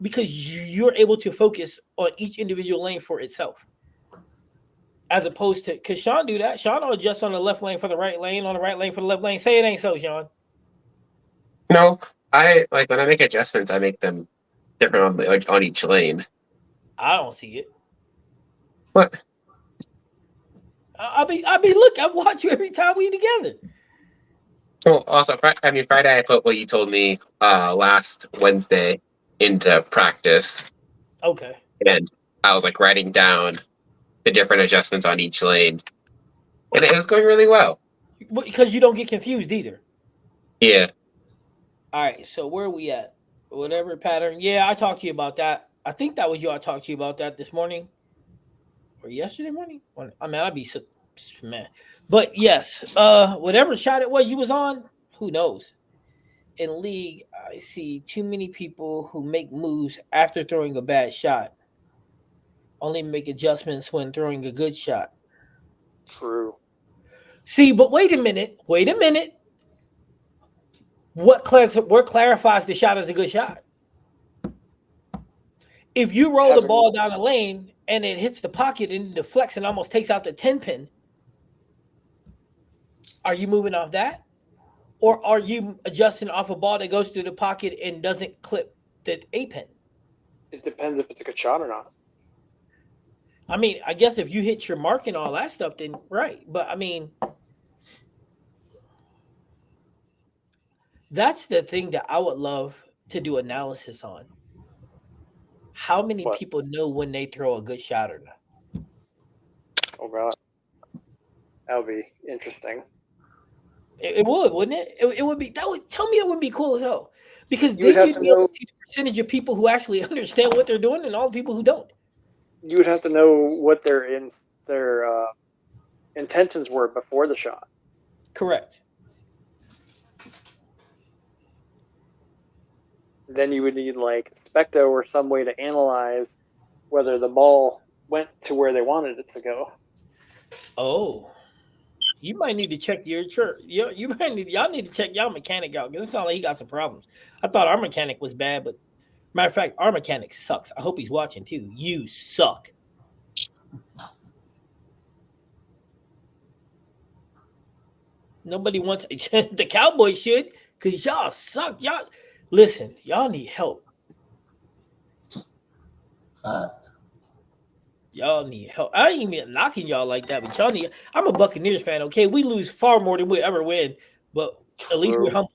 Speaker 1: because you're able to focus on each individual lane for itself, as opposed to because Sean do that. Sean will adjust on the left lane for the right lane, on the right lane for the left lane. Say it ain't so, Sean.
Speaker 2: No, I like when I make adjustments, I make them different on each lane.
Speaker 1: I don't see it.
Speaker 2: What?
Speaker 1: I mean, look, I watch you every time we together.
Speaker 2: Well, also, Friday I put what you told me last Wednesday into practice.
Speaker 1: Okay.
Speaker 2: And I was like writing down the different adjustments on each lane, and it was going really well.
Speaker 1: Because you don't get confused either.
Speaker 2: Yeah.
Speaker 1: All right, so where are we at? Whatever pattern. Yeah, I talked to you about that. I think that was you. I talked to you about that this morning or yesterday morning. I mean, I'd be so man. But yes, whatever shot it was you was on, who knows? In league, I see too many people who make moves after throwing a bad shot. Only make adjustments when throwing a good shot.
Speaker 3: True.
Speaker 1: See, but wait a minute. What clarifies the shot as a good shot? If you roll the ball down the lane and it hits the pocket and deflects and almost takes out the 10 pin, are you moving off that? Or are you adjusting off a ball that goes through the pocket and doesn't clip the 8 pin?
Speaker 3: It depends if it's a good shot or not.
Speaker 1: I mean, I guess if you hit your mark and all that stuff, then right. But I mean, that's the thing that I would love to do analysis on. How many
Speaker 3: What?
Speaker 1: people know when they throw a good shot or not?
Speaker 3: Oh god, that would be interesting.
Speaker 1: It would, wouldn't it? It would be. That would tell me it would be cool as hell. Because
Speaker 3: You would
Speaker 1: then
Speaker 3: have
Speaker 1: you'd
Speaker 3: to
Speaker 1: be able
Speaker 3: know.
Speaker 1: to see the percentage of people who actually understand what they're doing and all the people who don't.
Speaker 3: You would have to know what their intentions were before the shot.
Speaker 1: Correct.
Speaker 3: Then you would need like Specto or some way to analyze whether the ball went to where they wanted it to go.
Speaker 1: Oh, you might need to check your church. Y'all need to check y'all mechanic out because it sounds like he got some problems. I thought our mechanic was bad, but matter of fact, our mechanic sucks. I hope he's watching too. You suck. Nobody wants the Cowboys should because y'all suck. Y'all listen. Y'all need help.
Speaker 4: Fact.
Speaker 1: Y'all need help. I ain't even knocking y'all like that, but y'all need. I'm a Buccaneers fan. Okay, we lose far more than we ever win, but at least we're
Speaker 3: True.
Speaker 1: humble.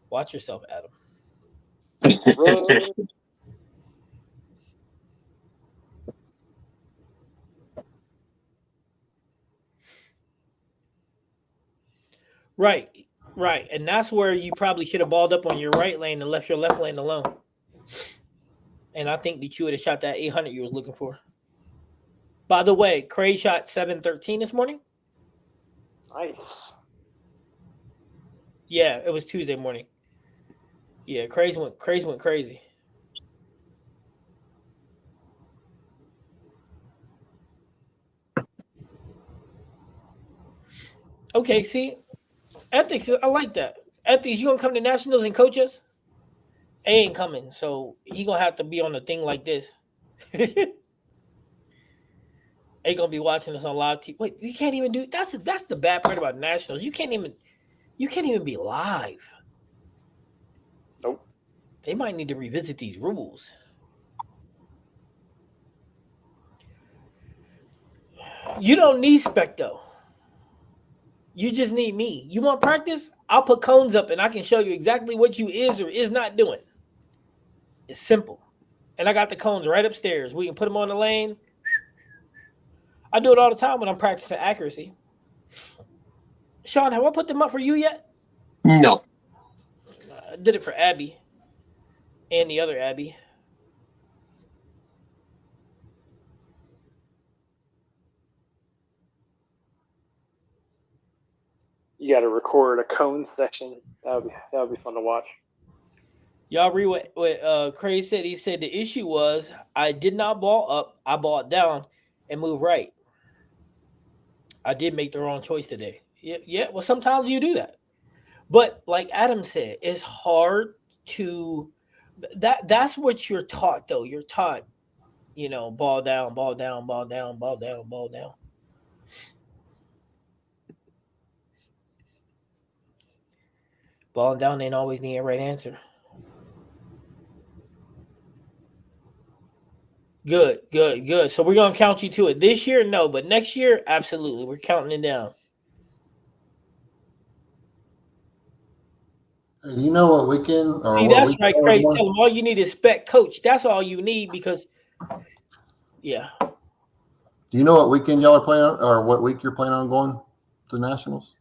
Speaker 1: Watch yourself, Adam.
Speaker 3: Run.
Speaker 1: Right, right, and that's where you probably should have balled up on your right lane and left your left lane alone. And I think that you would have shot that 800 you was looking for. By the way, Craig shot 713 this morning.
Speaker 3: Nice.
Speaker 1: Yeah, it was Tuesday morning. Yeah, Craig went crazy. Okay, see, ethics. I like that. Ethics, you gonna come to nationals and coach us? He ain't coming, so he gonna have to be on a thing like this. He gonna be watching us on live TV. Wait, you can't even do that's the bad part about nationals. You can't even be live.
Speaker 3: Nope.
Speaker 1: They might need to revisit these rules. You don't need Specto. You just need me. You want practice? I'll put cones up and I can show you exactly what you is or is not doing. It's simple. And I got the cones right upstairs. We can put them on the lane. I do it all the time when I'm practicing accuracy. Sean, have I put them up for you yet?
Speaker 2: No.
Speaker 1: I did it for Abby and the other Abby.
Speaker 3: You got to record a cone section. That would be fun to watch.
Speaker 1: Y'all read what Craig said. He said the issue was I did not ball up. I balled down and moved right. I did make the wrong choice today. Yeah. Well, sometimes you do that. But like Adam said, it's hard to that's what you're taught though. You're taught, ball down, ball down, ball down, ball down, ball down. Balling down ain't always the right answer. Good. So we're gonna count you to it. This year, no, but next year, absolutely. We're counting it down.
Speaker 4: Hey, you know what weekend or
Speaker 1: See,
Speaker 4: what
Speaker 1: that's
Speaker 4: week?
Speaker 1: right, Craig. Tell them all you need is spec coach. That's all you need because, yeah.
Speaker 4: Do you know what weekend y'all are playing on, or what week you're planning on going to Nationals?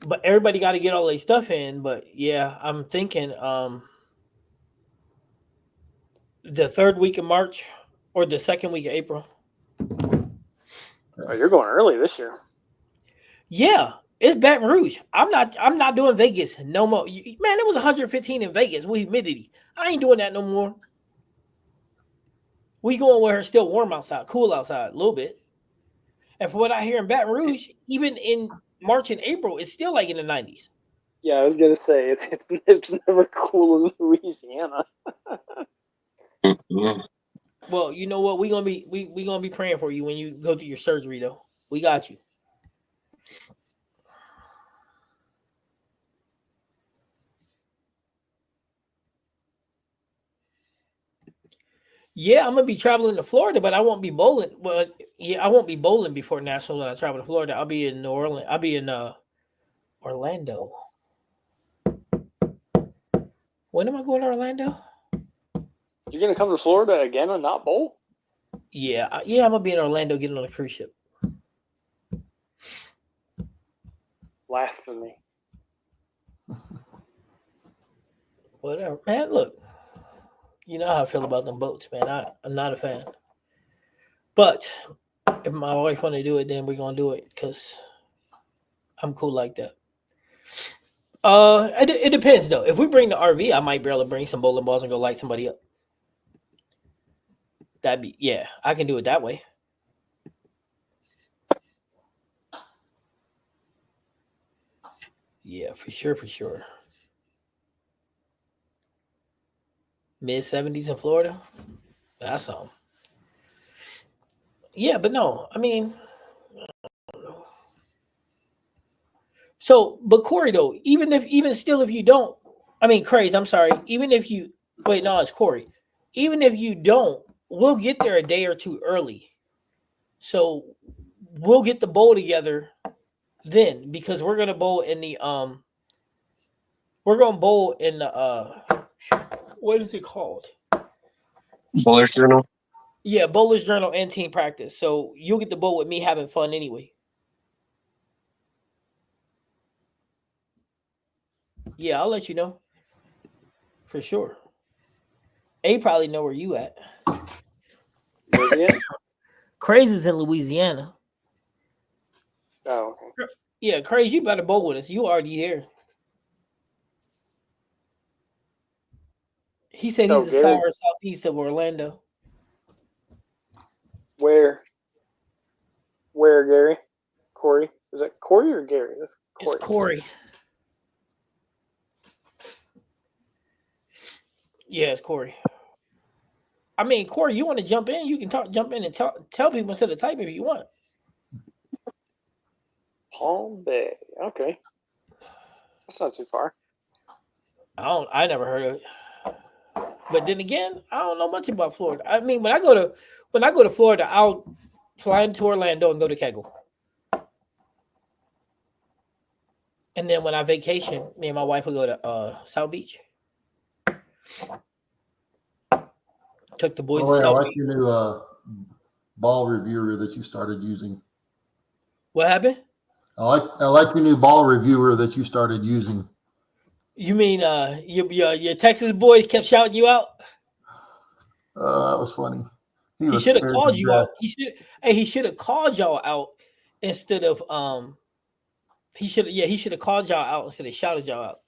Speaker 1: But everybody got to get all their stuff in. But yeah, I'm thinking the third week of March or the second week of April.
Speaker 3: Oh, you're going early this year.
Speaker 1: Yeah, it's Baton Rouge. I'm not doing Vegas no more. Man, it was 115 in Vegas with humidity. I ain't doing that no more. We going where it's still warm outside, cool outside a little bit. And for what I hear in Baton Rouge, even in March and April, it's still like in the 90s.
Speaker 3: Yeah, I was gonna say it's never cool in Louisiana.
Speaker 1: Well, you know what? We gonna be praying for you when you go through your surgery, though. We got you. Yeah, I'm gonna be traveling to Florida, but I won't be bowling. Well, yeah, I won't be bowling before National when I travel to Florida. I'll be in New Orleans. I'll be in Orlando. When am I going to Orlando?
Speaker 3: You're gonna come to Florida again and not bowl?
Speaker 1: Yeah, I'm gonna be in Orlando getting on a cruise ship.
Speaker 3: Blasphemy.
Speaker 1: Whatever, man. Look, you know how I feel about them boats, man. I'm not a fan. But if my wife want to do it, then we're gonna do it because I'm cool like that. It depends though. If we bring the RV, I might be able to bring some bowling balls and go light somebody up. That'd be I can do it that way. Yeah, for sure. Mid-70s in Florida. That's all. Yeah, but no, I mean, so but Corey though, even still if you don't, I mean Craze, I'm sorry, even if you wait, no, it's Corey. Even if you don't, we'll get there a day or two early. So we'll get the bowl together then because we're gonna bowl in the we're gonna bowl in the what is it called?
Speaker 2: Bowler's Journal.
Speaker 1: Yeah, bowler's journal and team practice. So you'll get the bowl with me having fun anyway. Yeah, I'll let you know. For sure. A probably know where you at.
Speaker 3: Where's he at?
Speaker 1: Crazy's in Louisiana.
Speaker 3: Oh, okay.
Speaker 1: Yeah, Crazy, you better bowl with us. You already here. He said
Speaker 3: So
Speaker 1: he's
Speaker 3: Gary,
Speaker 1: a southeast of Orlando.
Speaker 3: where Gary? Corey? Is that Corey or Gary? That's Corey.
Speaker 1: It's Corey. Yeah, it's Corey. I mean, Corey, you want to jump in? You can jump in and tell people instead of typing if you want.
Speaker 3: Palm Bay. Okay. That's not too far.
Speaker 1: I never heard of it. But then again, I don't know much about Florida. I mean, when I go to Florida, I'll fly into Orlando and go to Kegel. And then when I vacation, me and my wife will go to South Beach. Took the boys to
Speaker 4: I
Speaker 1: South
Speaker 4: like
Speaker 1: Beach.
Speaker 4: your new ball reviewer that you started using.
Speaker 1: What happened?
Speaker 4: I like your new ball reviewer that you started using.
Speaker 1: You mean your Texas boy kept shouting you out?
Speaker 4: That was funny.
Speaker 1: He should have called you out. He should have called y'all out instead of he should have called y'all out instead of shouted y'all out.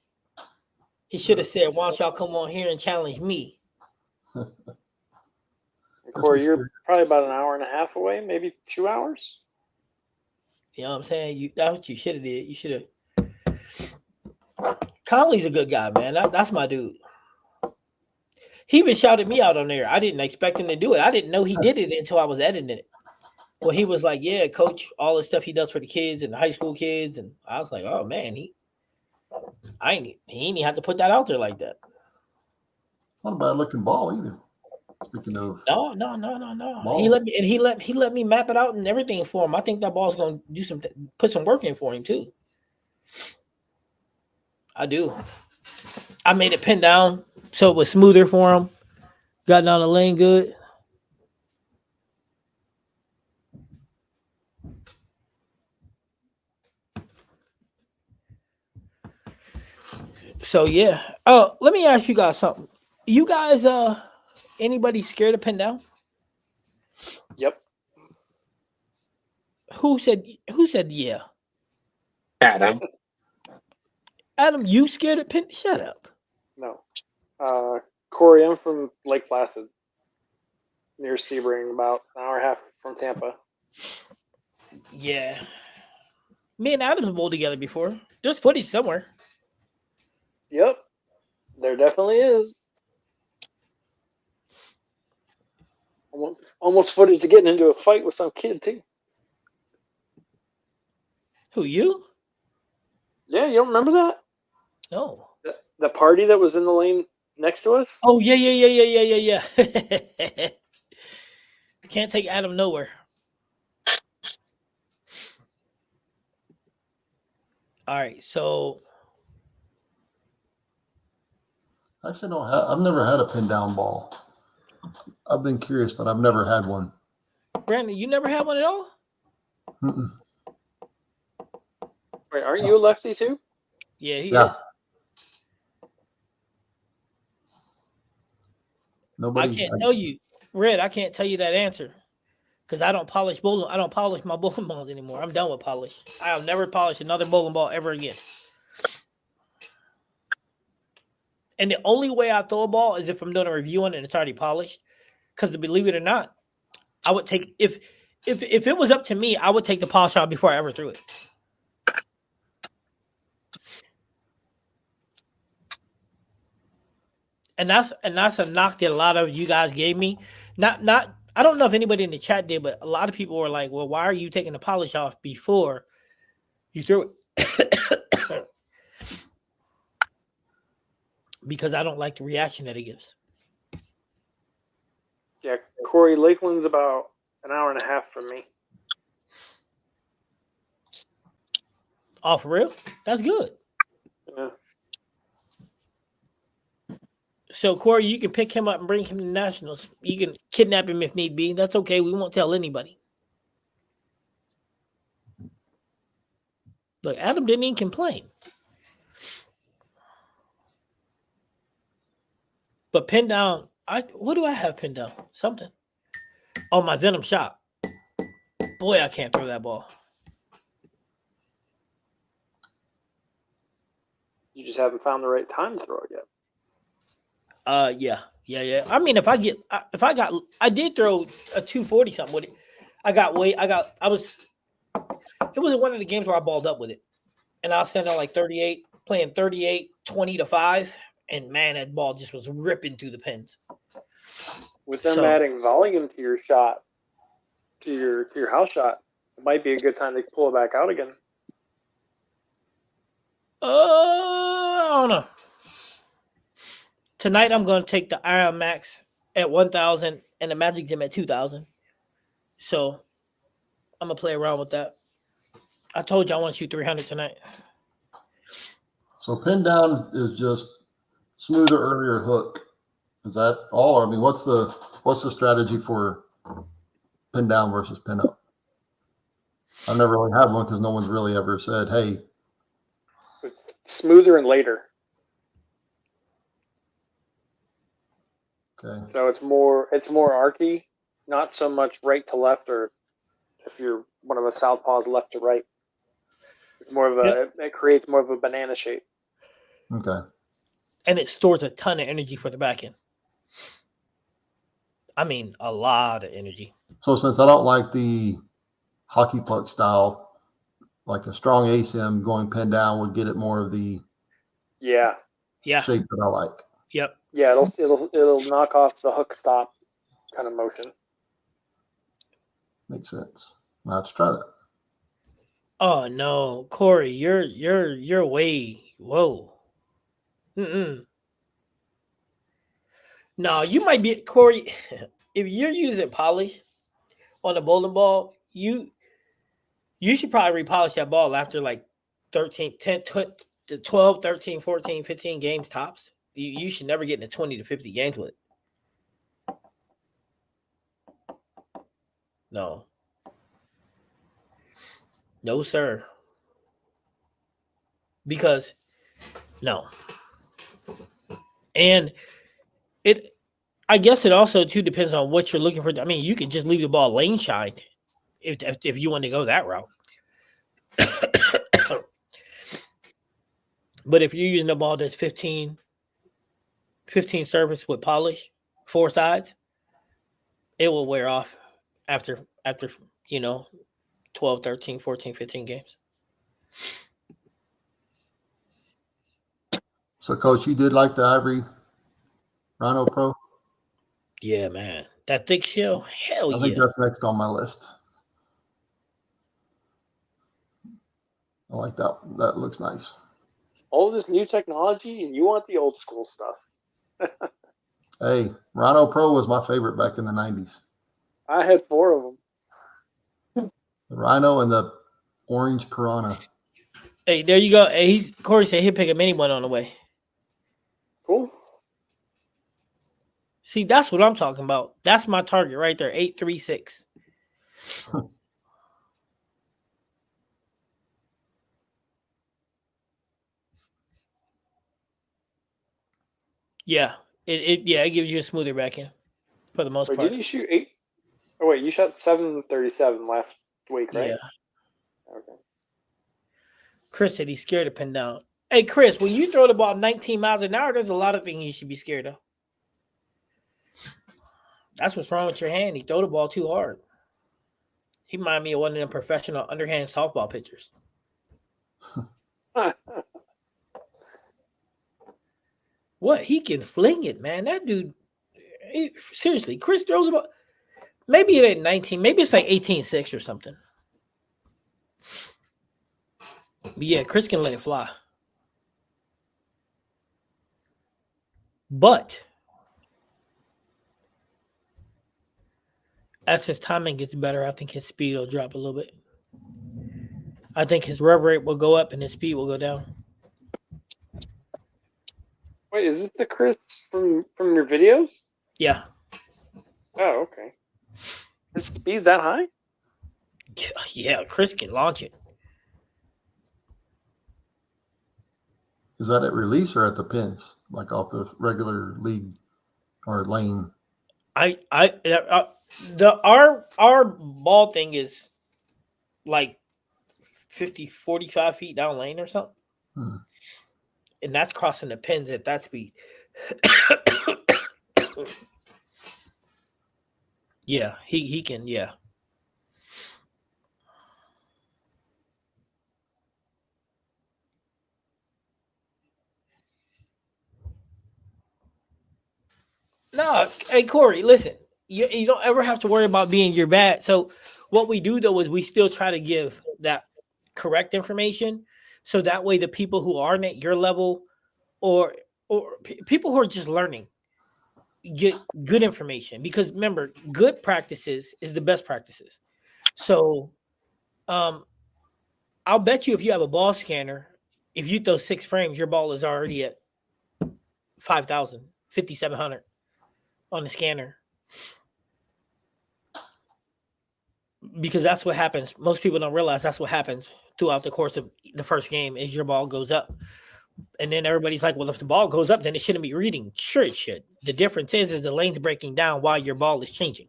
Speaker 1: He should have said, "Why don't y'all come on here and challenge me?"
Speaker 3: Corey, you're probably about an hour and a half away, maybe 2 hours.
Speaker 1: You know what I'm saying? That's what you should have did. You should have. Conley's a good guy, man. That's my dude. He even shouted me out on there. I didn't expect him to do it. I didn't know he did it until I was editing it. Well, he was like, "Yeah, coach, all the stuff he does for the kids and the high school kids," and I was like, "Oh man, he ain't even have to put that out there like that."
Speaker 4: Not a bad looking ball either. Speaking of
Speaker 1: No.
Speaker 4: balls.
Speaker 1: He let me map it out and everything for him. I think that ball's gonna do put some work in for him too. I do. I made it pin down so it was smoother for him. Got down the lane good. So yeah. Oh, let me ask you guys something. You guys, anybody scared of pin down?
Speaker 3: Yep.
Speaker 1: Who said yeah?
Speaker 2: Adam.
Speaker 1: Adam, you scared of pin? Shut up.
Speaker 3: No. Corey, I'm from Lake Placid, near Sebring, about an hour and a half from Tampa.
Speaker 1: Yeah. Me and Adam's bowled together before. There's footage somewhere.
Speaker 3: Yep. There definitely is. Almost footage of getting into a fight with some kid, too.
Speaker 1: Who, you?
Speaker 3: Yeah, you don't remember that?
Speaker 1: No.
Speaker 3: The party that was in the lane next to us.
Speaker 1: Oh yeah. Can't take Adam nowhere. All right, so
Speaker 4: Actually, I've never had a pin down ball. I've been curious, but I've never had one.
Speaker 1: Brandon, you never had one at all?
Speaker 4: Mm-mm.
Speaker 3: Wait, aren't you a lefty too?
Speaker 1: Yeah, he
Speaker 4: Yeah.
Speaker 1: is.
Speaker 4: Nobody.
Speaker 1: I can't tell you, Red. I can't tell you that answer because I don't polish bowling. I don't polish my bowling balls anymore. I'm done with polish. I'll never polish another bowling ball ever again. And the only way I throw a ball is if I'm doing a review on it and it's already polished. Because to believe it or not, I would take if it was up to me, I would take the polish out before I ever threw it. And that's a knock that a lot of you guys gave me. Not I don't know if anybody in the chat did, but a lot of people were like, "Well, why are you taking the polish off before you threw it?" Because I don't like the reaction that it gives.
Speaker 3: Yeah, Corey, Lakeland's about an hour and a half from me.
Speaker 1: Oh, for real? That's good.
Speaker 3: Yeah.
Speaker 1: So, Corey, you can pick him up and bring him to Nationals. You can kidnap him if need be. That's okay. We won't tell anybody. Look, Adam didn't even complain. But pinned down, what do I have pinned down? Something. Oh, my Venom shot. Boy, I can't throw that ball.
Speaker 3: You just haven't found the right time to throw it yet.
Speaker 1: Yeah. I mean, I did throw a 240 something with it. It was one of the games where I balled up with it. And I was standing on like 38, playing 38, 20-5. And man, that ball just was ripping through the pins.
Speaker 3: With them adding volume to your shot, to your house shot, it might be a good time to pull it back out again.
Speaker 1: I don't know. Tonight I'm going to take the Iron Max at 1,000 and the Magic Gym at 2,000. So I'm going to play around with that. I told you I want to shoot 300 tonight.
Speaker 4: So pin down is just smoother, earlier hook. Is that all? I mean, what's the strategy for pin down versus pin up? I've never really had one because no one's really ever said, "Hey,
Speaker 3: it's smoother and later."
Speaker 4: Okay.
Speaker 3: So it's more archy, not so much right to left, or if you're one of the southpaws, left to right. It's more of it creates more of a banana shape.
Speaker 4: Okay.
Speaker 1: And it stores a ton of energy for the back end. I mean, a lot of energy.
Speaker 4: So since I don't like the hockey puck style, like a strong ASIM going pin down would get it more of the shape that I like.
Speaker 1: Yep.
Speaker 3: Yeah, it'll knock off the hook stop kind of motion.
Speaker 4: Makes sense. I'll have to try that.
Speaker 1: Oh no, Corey, you're way whoa. No, you might be Corey. If you're using polish on a bowling ball, you should probably repolish that ball after like 13, 10, 12, 13, 14, 15 games tops. You should never get into 20 to 50 games with it. No. No, sir. Because no. And I guess it also too depends on what you're looking for. I mean, you could just leave the ball lane shined if you want to go that route. But if you're using a ball that's 15 surface with polish, 4 sides, it will wear off after 12, 13, 14, 15 games.
Speaker 4: So, Coach, you did like the Ivory Rhino Pro?
Speaker 1: Yeah, man. That thick shell? Hell yeah.
Speaker 4: I think that's next on my list. I like that. That looks nice.
Speaker 3: All this new technology, and you want the old school stuff.
Speaker 4: Hey, Rhino Pro was my favorite back in the 90s.
Speaker 3: I had 4 of them.
Speaker 4: The Rhino and the orange Piranha.
Speaker 1: Hey, there you go. Hey, Corey said he'll pick a mini one on the way.
Speaker 3: Cool.
Speaker 1: See, that's what I'm talking about. That's my target right there, 836. Yeah, it gives you a smoother back end for the most
Speaker 3: Wait,
Speaker 1: part.
Speaker 3: did you shoot 8? Oh, wait, you shot 737 last week, right?
Speaker 1: Yeah.
Speaker 3: Okay.
Speaker 1: Chris said he's scared to pin down. Hey, Chris, when you throw the ball 19 miles an hour, there's a lot of things you should be scared of. That's what's wrong with your hand. He throw the ball too hard. He reminded me of one of them professional underhand softball pitchers. What? He can fling it, man. That dude, seriously, Chris throws the ball. Maybe it ain't 19. Maybe it's like 18-6 or something. But yeah, Chris can let it fly. But as his timing gets better, I think his speed will drop a little bit. I think his rev rate will go up and his speed will go down.
Speaker 3: Wait, is it the Chris from your videos?
Speaker 1: Yeah.
Speaker 3: Oh, okay. His speed that high?
Speaker 1: Yeah, Chris can launch it.
Speaker 4: Is that at release or at the pins, like off the regular league or lane?
Speaker 1: Our ball thing is like 45 feet down lane or something. And that's crossing the pins at that speed. Yeah, he can, yeah. No, hey Corey, listen. You don't ever have to worry about being your bad. So what we do though is we still try to give that correct information, so that way the people who aren't at your level or people who are just learning get good information. Because remember, good practices is the best practices. So I'll bet you if you have a ball scanner, if you throw 6 frames, your ball is already at 5,000, 5,700 on the scanner. Because that's what happens. Most people don't realize that's what happens throughout the course of the first game is your ball goes up. And then everybody's like, well, if the ball goes up, then it shouldn't be reading. Sure, it should. The difference is the lane's breaking down while your ball is changing.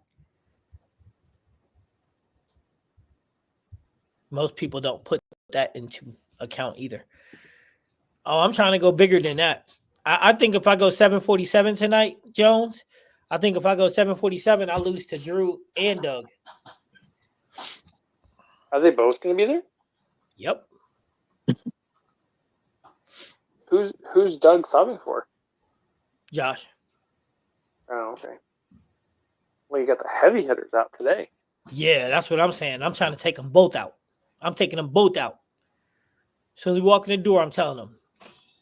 Speaker 1: Most people don't put that into account either. Oh, I'm trying to go bigger than that. I think if I go 747 tonight, Jones, I think if I go 747, I lose to Drew and Doug.
Speaker 3: Are they both going to be there?
Speaker 1: Yep.
Speaker 3: Who's Doug subbing for?
Speaker 1: Josh.
Speaker 3: Oh, okay. Well, you got the heavy hitters out today.
Speaker 1: Yeah, that's what I'm saying. I'm trying to take them both out. I'm taking them both out. As soon as we walk in the door, I'm telling them,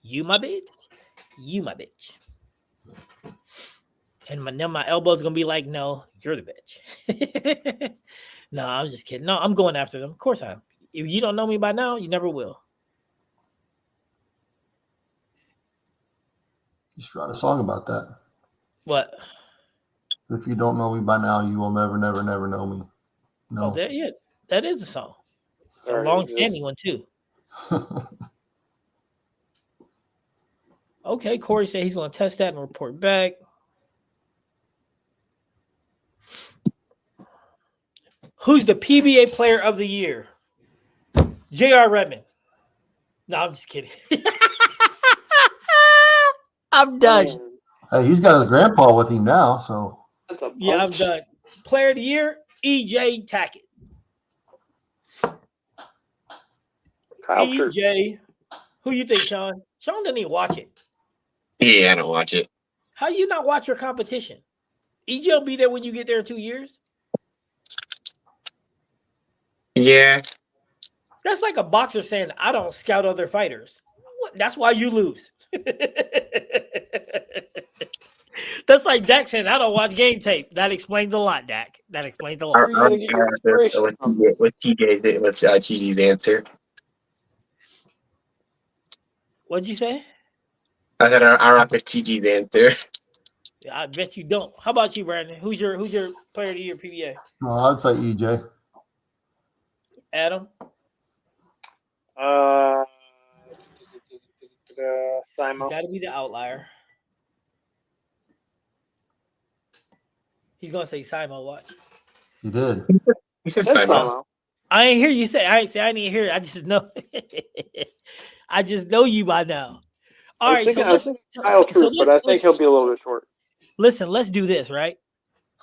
Speaker 1: you my bitch, you my bitch. And then my elbow's going to be like, no, you're the bitch. No, I'm just kidding. No, I'm going after them. Of course I am. If you don't know me by now, you never will.
Speaker 4: You should write a song about that.
Speaker 1: What?
Speaker 4: If you don't know me by now, you will never, never, never know me. No.
Speaker 1: Oh, that is a song. It's a
Speaker 3: Or
Speaker 1: long-standing one, too. Okay, Corey said he's going to test that and report back. Who's the PBA player of the year? J.R. Redmond. No, I'm just kidding. I'm done.
Speaker 4: Hey, he's got his grandpa with him now, so.
Speaker 3: That's a
Speaker 1: Yeah, I'm
Speaker 3: punch.
Speaker 1: done. Player of the year, E.J. Tackett.
Speaker 3: Kyle Church.
Speaker 1: E.J. Who you think, Sean? Sean didn't even watch it.
Speaker 2: Yeah, I don't watch it.
Speaker 1: How you not watch your competition? EJ will be there when you get there in 2 years.
Speaker 2: Yeah.
Speaker 1: That's like a boxer saying, I don't scout other fighters. That's why you lose. That's like Dak saying, I don't watch game tape. That explains a lot, Dak. That explains a lot.
Speaker 3: Where are you gonna get your inspiration from?
Speaker 2: What's TJ's answer?
Speaker 1: What'd you say?
Speaker 2: I said I don't have to TJ's answer.
Speaker 1: I bet you don't. How about you, Brandon? Who's your player of the year PBA?
Speaker 4: Well, I'd say EJ.
Speaker 1: Adam?
Speaker 3: Simo.
Speaker 1: Got to be the outlier. He's gonna say Simo. Watch.
Speaker 4: He did.
Speaker 2: You said
Speaker 3: Said
Speaker 2: Simon.
Speaker 3: Simo.
Speaker 1: I ain't hear you say. I didn't hear it. I just know. I just know you by now. All right.
Speaker 3: I was thinking Kyle Truth, but I think he'll be a little bit short.
Speaker 1: Listen, let's do this, right?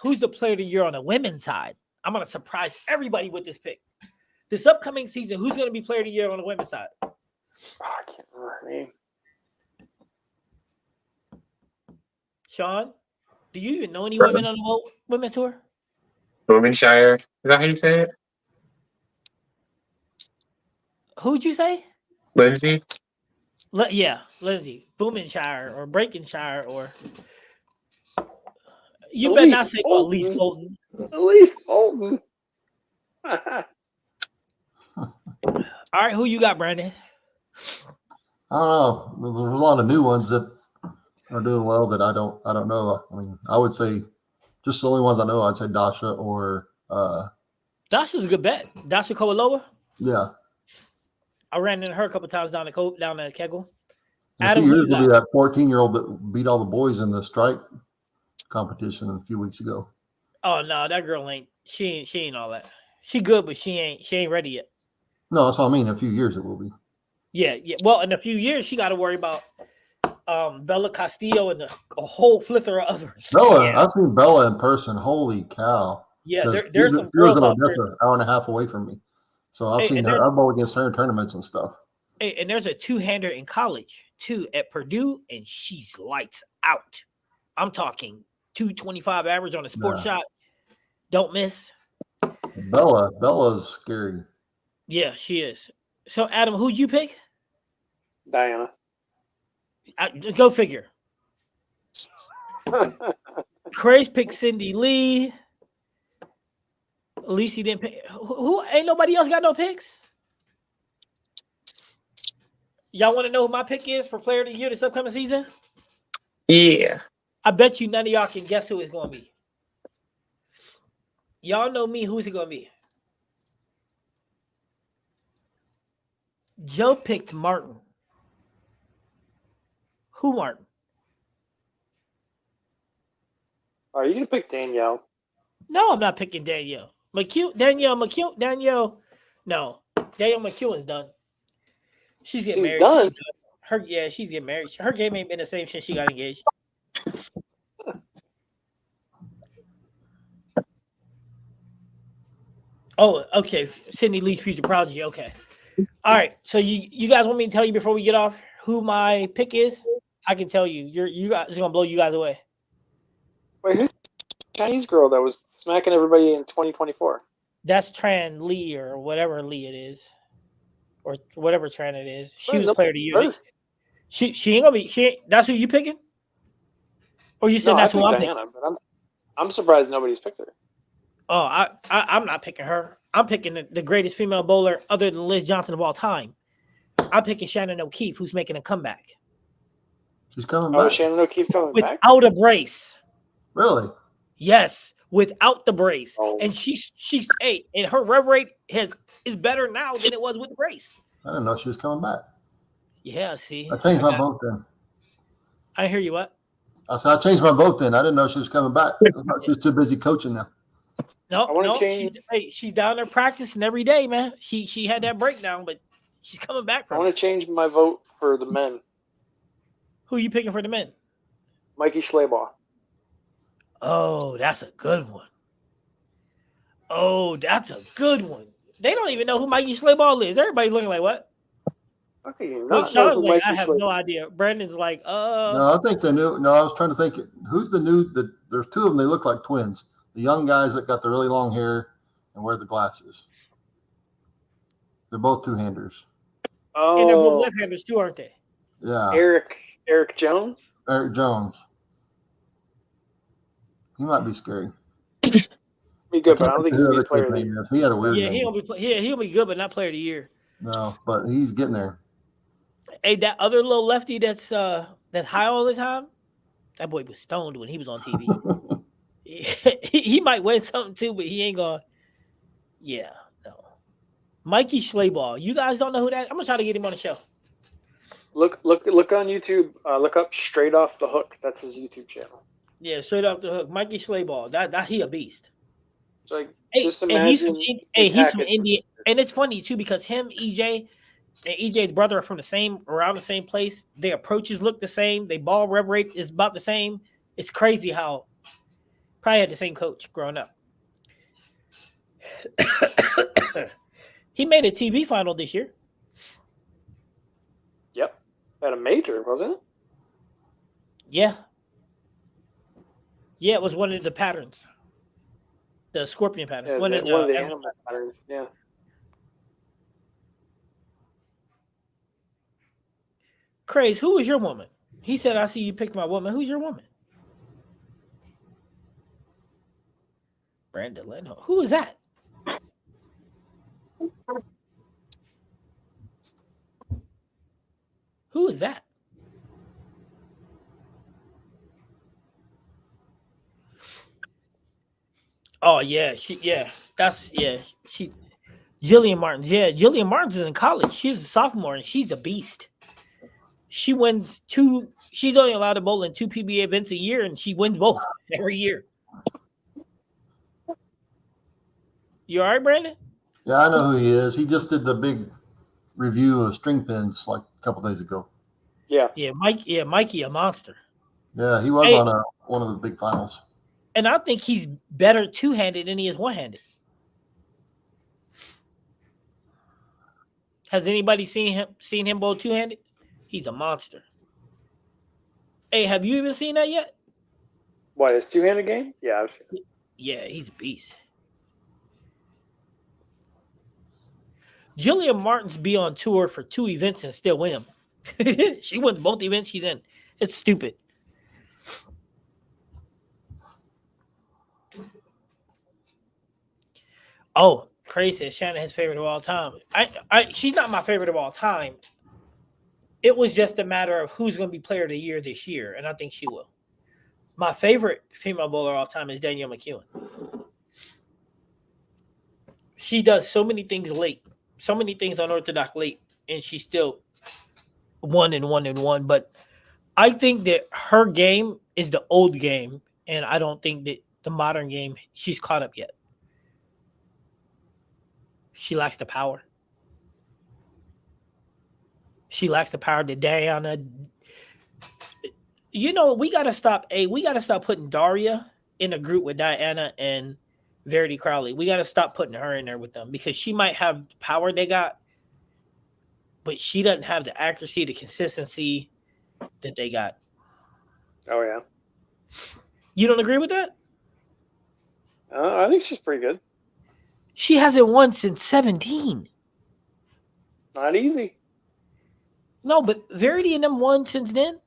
Speaker 1: Who's the player of the year on the women's side? I'm gonna surprise everybody with this pick. This upcoming season, who's gonna be player of the year on the women's side?
Speaker 3: Oh, I can't remember her name.
Speaker 1: Sean, do you even know any women on the women's tour?
Speaker 2: Bowmanshire. Is that how you say it?
Speaker 1: Who'd you say?
Speaker 2: Lindsay?
Speaker 1: Yeah, Lindsay, Boomenshire or Breakenshire or you better not say Elise Bolton.
Speaker 3: Elise Bolton.
Speaker 1: All right, who you got, Brandon?
Speaker 4: I don't know. There's a lot of new ones that are doing well that I don't know. I mean, I would say just the only ones I know. I'd say Dasha or
Speaker 1: Dasha's a good bet. Dasha Kowaloa.
Speaker 4: yeah.
Speaker 1: I ran into her a couple times down at Kegel.
Speaker 4: In
Speaker 1: Adam,
Speaker 4: a few
Speaker 1: who
Speaker 4: years
Speaker 1: you
Speaker 4: will be
Speaker 1: got?
Speaker 4: that 14-year-old that beat all the boys in the strike competition a few weeks ago.
Speaker 1: Oh no, that girl ain't. She ain't all that. She good, but she ain't ready yet.
Speaker 4: No, that's what I mean. In a few years it will be.
Speaker 1: Yeah. Well, in a few years, she got to worry about Bella Castillo and a whole flither of others.
Speaker 4: Bella,
Speaker 1: Yeah,
Speaker 4: I've seen Bella in person. Holy cow!
Speaker 1: yeah.
Speaker 4: 'Cause
Speaker 1: There's
Speaker 4: she
Speaker 1: some
Speaker 4: was
Speaker 1: girls
Speaker 4: in
Speaker 1: out there.
Speaker 4: Odessa, an hour and a half away from me. So I've
Speaker 1: Hey,
Speaker 4: seen
Speaker 1: and
Speaker 4: her. I've bowled against her in tournaments and stuff.
Speaker 1: Hey, and there's a two-hander in college too at Purdue, and she's lights out. I'm talking 225 average on a sports shot. Don't miss.
Speaker 4: Bella's scary.
Speaker 1: Yeah, she is. So, Adam, who'd you pick?
Speaker 3: Diana.
Speaker 1: Go figure. Craig picked Cindy Lee. At least he didn't pick. Who ain't nobody else got no picks? Y'all want to know who my pick is for player of the year this upcoming season?
Speaker 2: Yeah.
Speaker 1: I bet you none of y'all can guess who it's going to be. Y'all know me. Who's it going to be? Joe picked Martin. Who Martin?
Speaker 3: Are you gonna pick Danielle?
Speaker 1: No, I'm not picking Danielle. Danielle. No, Danielle McEwen's done. She's getting married.
Speaker 3: Done.
Speaker 1: She's getting married. Her game ain't been the same since she got engaged. Oh, okay. Sydney Lee's future prodigy. Okay. All right. So you guys want me to tell you before we get off who my pick is? I can tell you. You guys is gonna blow you guys away.
Speaker 3: Wait, who's the Chinese girl that was smacking everybody in 2024?
Speaker 1: That's Tran Lee or whatever Lee it is, or whatever Tran it is. She was
Speaker 3: Wait,
Speaker 1: player of the year. She ain't gonna be. That's who you picking? Or you said
Speaker 3: No,
Speaker 1: that's
Speaker 3: I
Speaker 1: who I'm
Speaker 3: Diana,
Speaker 1: picking?
Speaker 3: but I'm surprised nobody's picked her.
Speaker 1: Oh, I'm not picking her. I'm picking the greatest female bowler other than Liz Johnson of all time. I'm picking Shannon O'Keefe, who's making a comeback
Speaker 4: She's coming
Speaker 3: Oh,
Speaker 4: back.
Speaker 3: Shannon O'Keefe coming back?
Speaker 1: without a brace.
Speaker 4: Really?
Speaker 1: Yes, without the brace,
Speaker 3: Oh.
Speaker 1: and she's and her rev rate is better now than it was with the brace.
Speaker 4: I didn't know she was coming back.
Speaker 1: Yeah, see,
Speaker 4: I changed my vote then.
Speaker 1: I hear you. What?
Speaker 4: I said I changed my vote then. I didn't know she was coming back. I thought she was too busy coaching now.
Speaker 1: No,
Speaker 3: I wanna
Speaker 1: no,
Speaker 3: change-
Speaker 1: she's down there practicing every day, man. She had that breakdown, but she's coming back
Speaker 3: I
Speaker 1: from
Speaker 3: want
Speaker 1: it.
Speaker 3: to change my vote for the men.
Speaker 1: Who you picking for the men?
Speaker 3: Mikey Schleybaugh.
Speaker 1: Oh, that's a good one. Oh, that's a good one. They don't even know who Mikey Schleybaugh is. Everybody looking like what?
Speaker 3: Okay, you're
Speaker 1: Wait,
Speaker 3: not know
Speaker 1: Sean's
Speaker 3: who
Speaker 1: like,
Speaker 3: Mikey
Speaker 1: I have no idea. Brandon's like,
Speaker 4: No, I think they knew. No, I was trying to think. Who's the new? There's two of them. They look like twins. The young guys that got the really long hair and wear the glasses. They're both two-handers.
Speaker 1: and they're both
Speaker 3: Oh,
Speaker 1: left-handers too, aren't they?
Speaker 4: Yeah.
Speaker 3: Eric Jones.
Speaker 4: Eric Jones. He might be scary.
Speaker 3: Be good, but I don't think he's
Speaker 4: Who
Speaker 3: gonna
Speaker 4: the
Speaker 3: be player
Speaker 4: kid's
Speaker 3: of the
Speaker 4: name
Speaker 3: year.
Speaker 4: is. He had a weird
Speaker 1: Yeah,
Speaker 4: name.
Speaker 1: he'll be good, but not player of the year.
Speaker 4: No, but he's getting there.
Speaker 1: Hey, that other little lefty that's high all the time, that boy was stoned when he was on TV. he might win something too, but he ain't gonna. Yeah, no. Mikey Schlaball. You guys don't know who that? I'm gonna try to get him on the show.
Speaker 3: Look on YouTube. Look up Straight Off the Hook. That's his YouTube channel.
Speaker 1: Yeah, straight off the hook. Mikey Schlaball. That he a beast.
Speaker 3: It's like
Speaker 1: Hey,
Speaker 3: just
Speaker 1: and he's from
Speaker 3: imagine.
Speaker 1: he's from India, and it's funny too because him, EJ, and EJ's brother are from around the same place. Their approaches look the same. They ball rev rate is about the same. It's crazy how probably had the same coach growing up. He made a TV final this year.
Speaker 3: Yep, at a major, wasn't it?
Speaker 1: Yeah. Yeah, it was one of the patterns. The scorpion pattern.
Speaker 3: Yeah, one of the animal patterns. Yeah.
Speaker 1: Craze, who is your woman? He said, I see you picked my woman. Who's your woman? Brandon Leno. Who is that? Who is that? Oh yeah, she Jillian Martins. Yeah, Jillian Martins is in college. She's a sophomore and she's a beast. She wins she's only allowed to bowl in 2 PBA events a year and she wins both every year. You all right, Brandon?
Speaker 4: Yeah, I know who he is. He just did the big review of string pins like a couple days ago.
Speaker 3: Yeah.
Speaker 1: Yeah, Mikey, a monster.
Speaker 4: Yeah, he was on one of the big finals.
Speaker 1: And I think he's better two-handed than he is one-handed. Has anybody seen him bowl two-handed? He's a monster. Hey, have you even seen that yet?
Speaker 3: What, his two-handed game? Yeah.
Speaker 1: Yeah, he's a beast. Jillian Martins be on tour for 2 events and still win them. She wins both events she's in. It's stupid. Oh, crazy. Shanahan's favorite of all time. She's not my favorite of all time. It was just a matter of who's going to be player of the year this year, and I think she will. My favorite female bowler of all time is Danielle McEwen. She does so many things late, so many things unorthodox late, and she's still 1-1. But I think that her game is the old game, and I don't think that the modern game, she's caught up yet. She lacks the power. She lacks the power that Diana. You know, we gotta stop putting Daria in a group with Diana and Verity Crowley. We gotta stop putting her in there with them because she might have the power they got, but she doesn't have the accuracy, the consistency that they got.
Speaker 3: Oh yeah.
Speaker 1: You don't agree with that?
Speaker 3: I think she's pretty good.
Speaker 1: She hasn't won since 17.
Speaker 3: Not easy.
Speaker 1: No, but Verity and them won since then.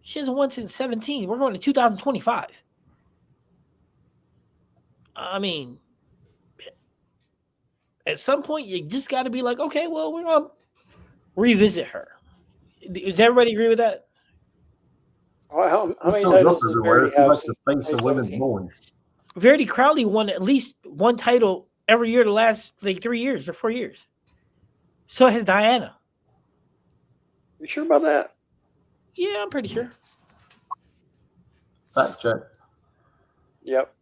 Speaker 1: She hasn't won since 17. We're going to 2025. I mean, at some point, you just got to be like, okay, well, we're going to revisit her. Does everybody agree with that?
Speaker 3: How many titles does Verity have since
Speaker 4: the face of women's
Speaker 3: 2017?
Speaker 4: bowling?
Speaker 1: Verity Crowley won at least one title every year the last 3 years or 4 years. So has Diana.
Speaker 3: You sure about that?
Speaker 1: Yeah, I'm pretty sure.
Speaker 4: Fact check.
Speaker 3: Yep.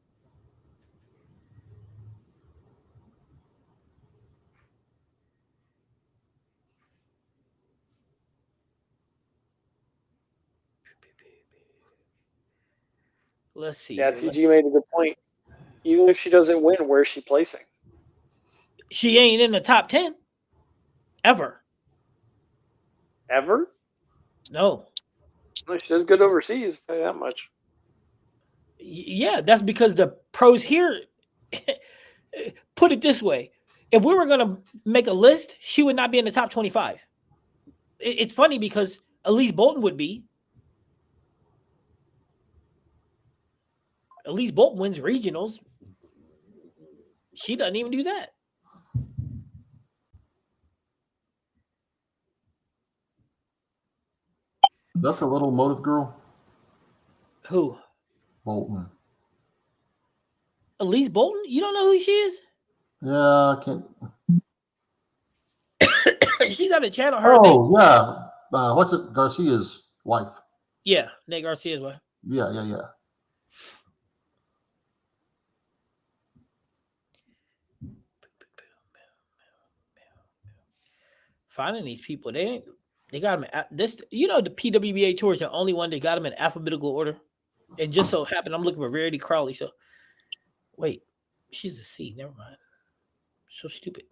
Speaker 1: Let's see.
Speaker 3: Yeah, TG made a good point. Even if she doesn't win, where's she placing?
Speaker 1: She ain't in the top 10. Ever.
Speaker 3: Ever?
Speaker 1: No.
Speaker 3: Well, she does good overseas, I'll tell you that much.
Speaker 1: Yeah, that's because the pros here put it this way. If we were going to make a list, she would not be in the top 25. It's funny because Elise Bolton would be. Elise Bolton wins regionals. She doesn't even do that.
Speaker 4: Is that the little motive girl?
Speaker 1: Who?
Speaker 4: Bolton.
Speaker 1: Elise Bolton? You don't know who she is?
Speaker 4: Yeah, I can't.
Speaker 1: She's on the channel. Her name.
Speaker 4: Oh, yeah. What's it? Garcia's wife.
Speaker 1: Yeah, Nate Garcia's wife.
Speaker 4: Yeah.
Speaker 1: Finding these people, they got them this. You know, the PWBA tour is the only one that got them in alphabetical order. And just so happened, I'm looking for Verity Crowley. So, wait, she's a C. Never mind. So stupid.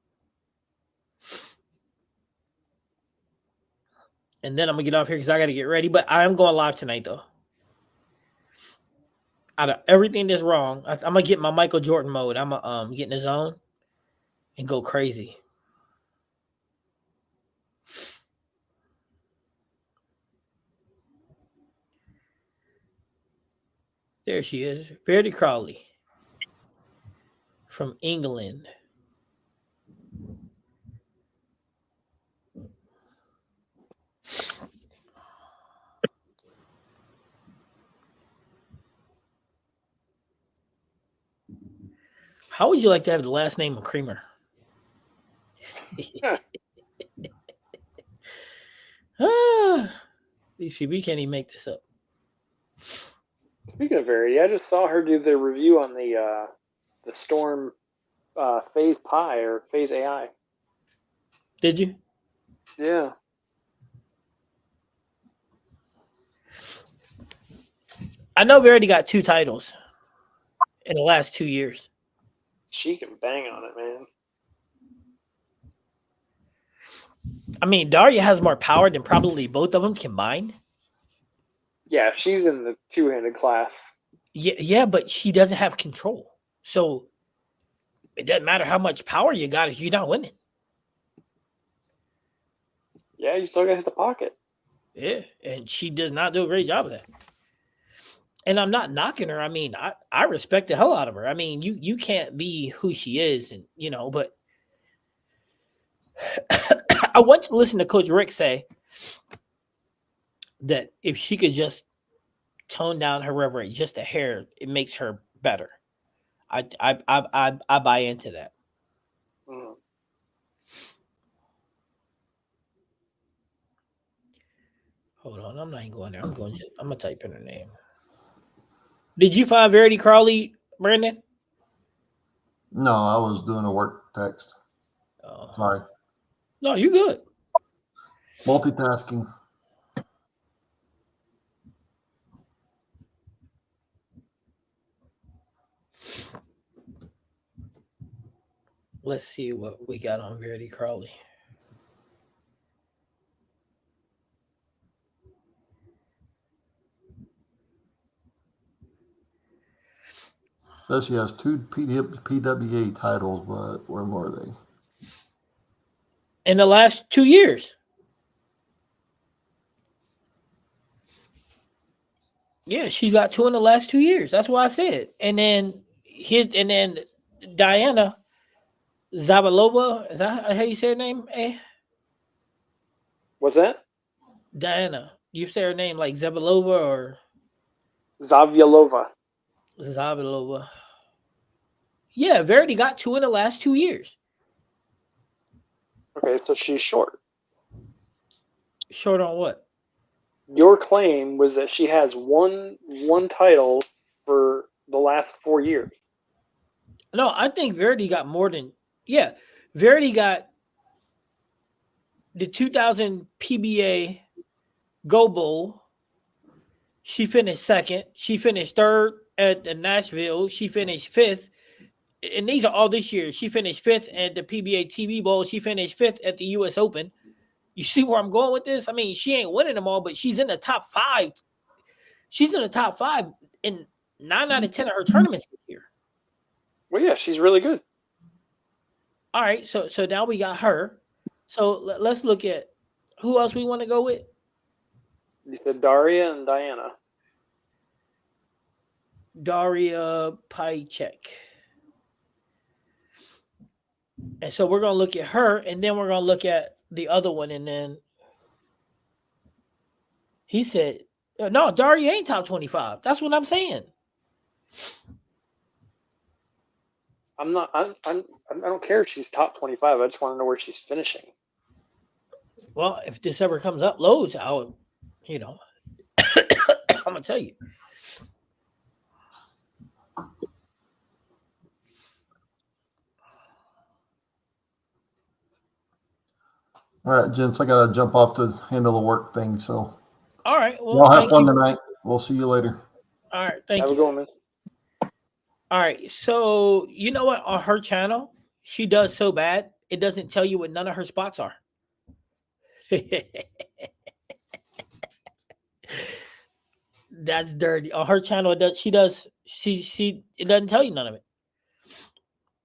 Speaker 1: And then I'm gonna get off here because I got to get ready. But I am going live tonight, though. Out of everything that's wrong, I'm gonna get my Michael Jordan mode. I'm gonna get in the zone and go crazy. There she is, Verity Crowley from England. How would you like to have the last name of Creamer? These people, you can't even make this up.
Speaker 3: Speaking of Verity, I just saw her do the review on the Storm Phase Pi or Phase AI.
Speaker 1: Did you?
Speaker 3: Yeah.
Speaker 1: I know Verity got 2 titles in the last 2 years.
Speaker 3: She can bang on it, man.
Speaker 1: I mean, Daria has more power than probably both of them combined.
Speaker 3: Yeah, she's in the two-handed class.
Speaker 1: Yeah, but she doesn't have control. So it doesn't matter how much power you got if you're not winning.
Speaker 3: Yeah, you still got to hit the pocket.
Speaker 1: Yeah, and she does not do a great job of that. And I'm not knocking her. I mean, I respect the hell out of her. I mean, you can't be who she is, and but I want you to listen to Coach Rick say that if she could just tone down her rev rate just a hair, it makes her better. I buy into that.
Speaker 3: Mm.
Speaker 1: Hold on, I'm not even going there. I'm gonna type in her name. Did you find Verity Crowley, Brandon?
Speaker 4: No, I was doing a work text.
Speaker 1: Oh.
Speaker 4: Sorry.
Speaker 1: No, you good.
Speaker 4: Multitasking.
Speaker 1: Let's see what we got on Verity Crowley.
Speaker 4: Says she has 2 PWA titles, but where more are they?
Speaker 1: In the last 2 years. Yeah, she's got 2 in the last 2 years. That's what I said. And then Diana Zabalova, is that how you say her name?
Speaker 3: What's that?
Speaker 1: Diana. You say her name like Zabalova or
Speaker 3: Zavyalova.
Speaker 1: Zabalova. Yeah, Verity got 2 in the last 2 years.
Speaker 3: Okay, so she's short.
Speaker 1: Short on what?
Speaker 3: Your claim was that she has one title for the last 4 years.
Speaker 1: No, I think Verity got more than Verity got the 2000 PBA Go Bowl. She finished second. She finished third at the Nashville. She finished fifth. And these are all this year. She finished fifth at the PBA TV Bowl. She finished fifth at the U.S. Open. You see where I'm going with this? I mean, she ain't winning them all, but she's in the top 5. She's in the top 5 in 9 out of 10 of her tournaments this year.
Speaker 3: Well, yeah, she's really good.
Speaker 1: All right, so now we got her. So let's look at who else we want to go with.
Speaker 3: You said Daria and Diana.
Speaker 1: Daria Pajek. And so we're going to look at her, and then we're going to look at the other one. And then he said, no, Daria ain't top 25. That's what I'm saying.
Speaker 3: I'm not. I don't care if she's top 25. I just want to know where she's finishing.
Speaker 1: Well, if this ever comes up loads, I'll, I'm going to tell you.
Speaker 4: All right, gents, I got to jump off to handle the work thing. So,
Speaker 1: All right. Well,
Speaker 4: y'all have
Speaker 1: thank
Speaker 4: fun
Speaker 1: you.
Speaker 4: tonight. We'll see you later.
Speaker 1: All right. Thank
Speaker 3: Have
Speaker 1: you.
Speaker 3: a good one, man.
Speaker 1: All right. So, you know what? On her channel, she does so bad, it doesn't tell you what none of her spots are. That's dirty. On her channel, it doesn't tell you none of it.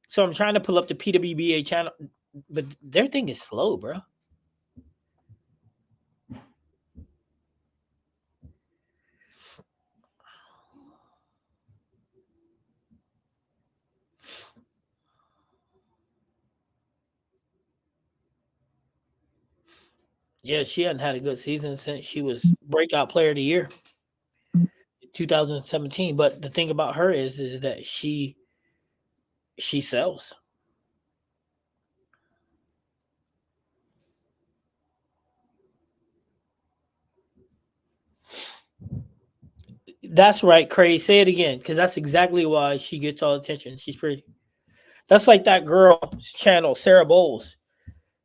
Speaker 1: So I'm trying to pull up the PWBA channel, but their thing is slow, bro. Yeah, she hadn't had a good season since she was breakout player of the year, 2017. But the thing about her is that she sells. That's right, Crazy. Say it again, because that's exactly why she gets all the attention. She's pretty. That's like that girl's channel, Sarah Bowles.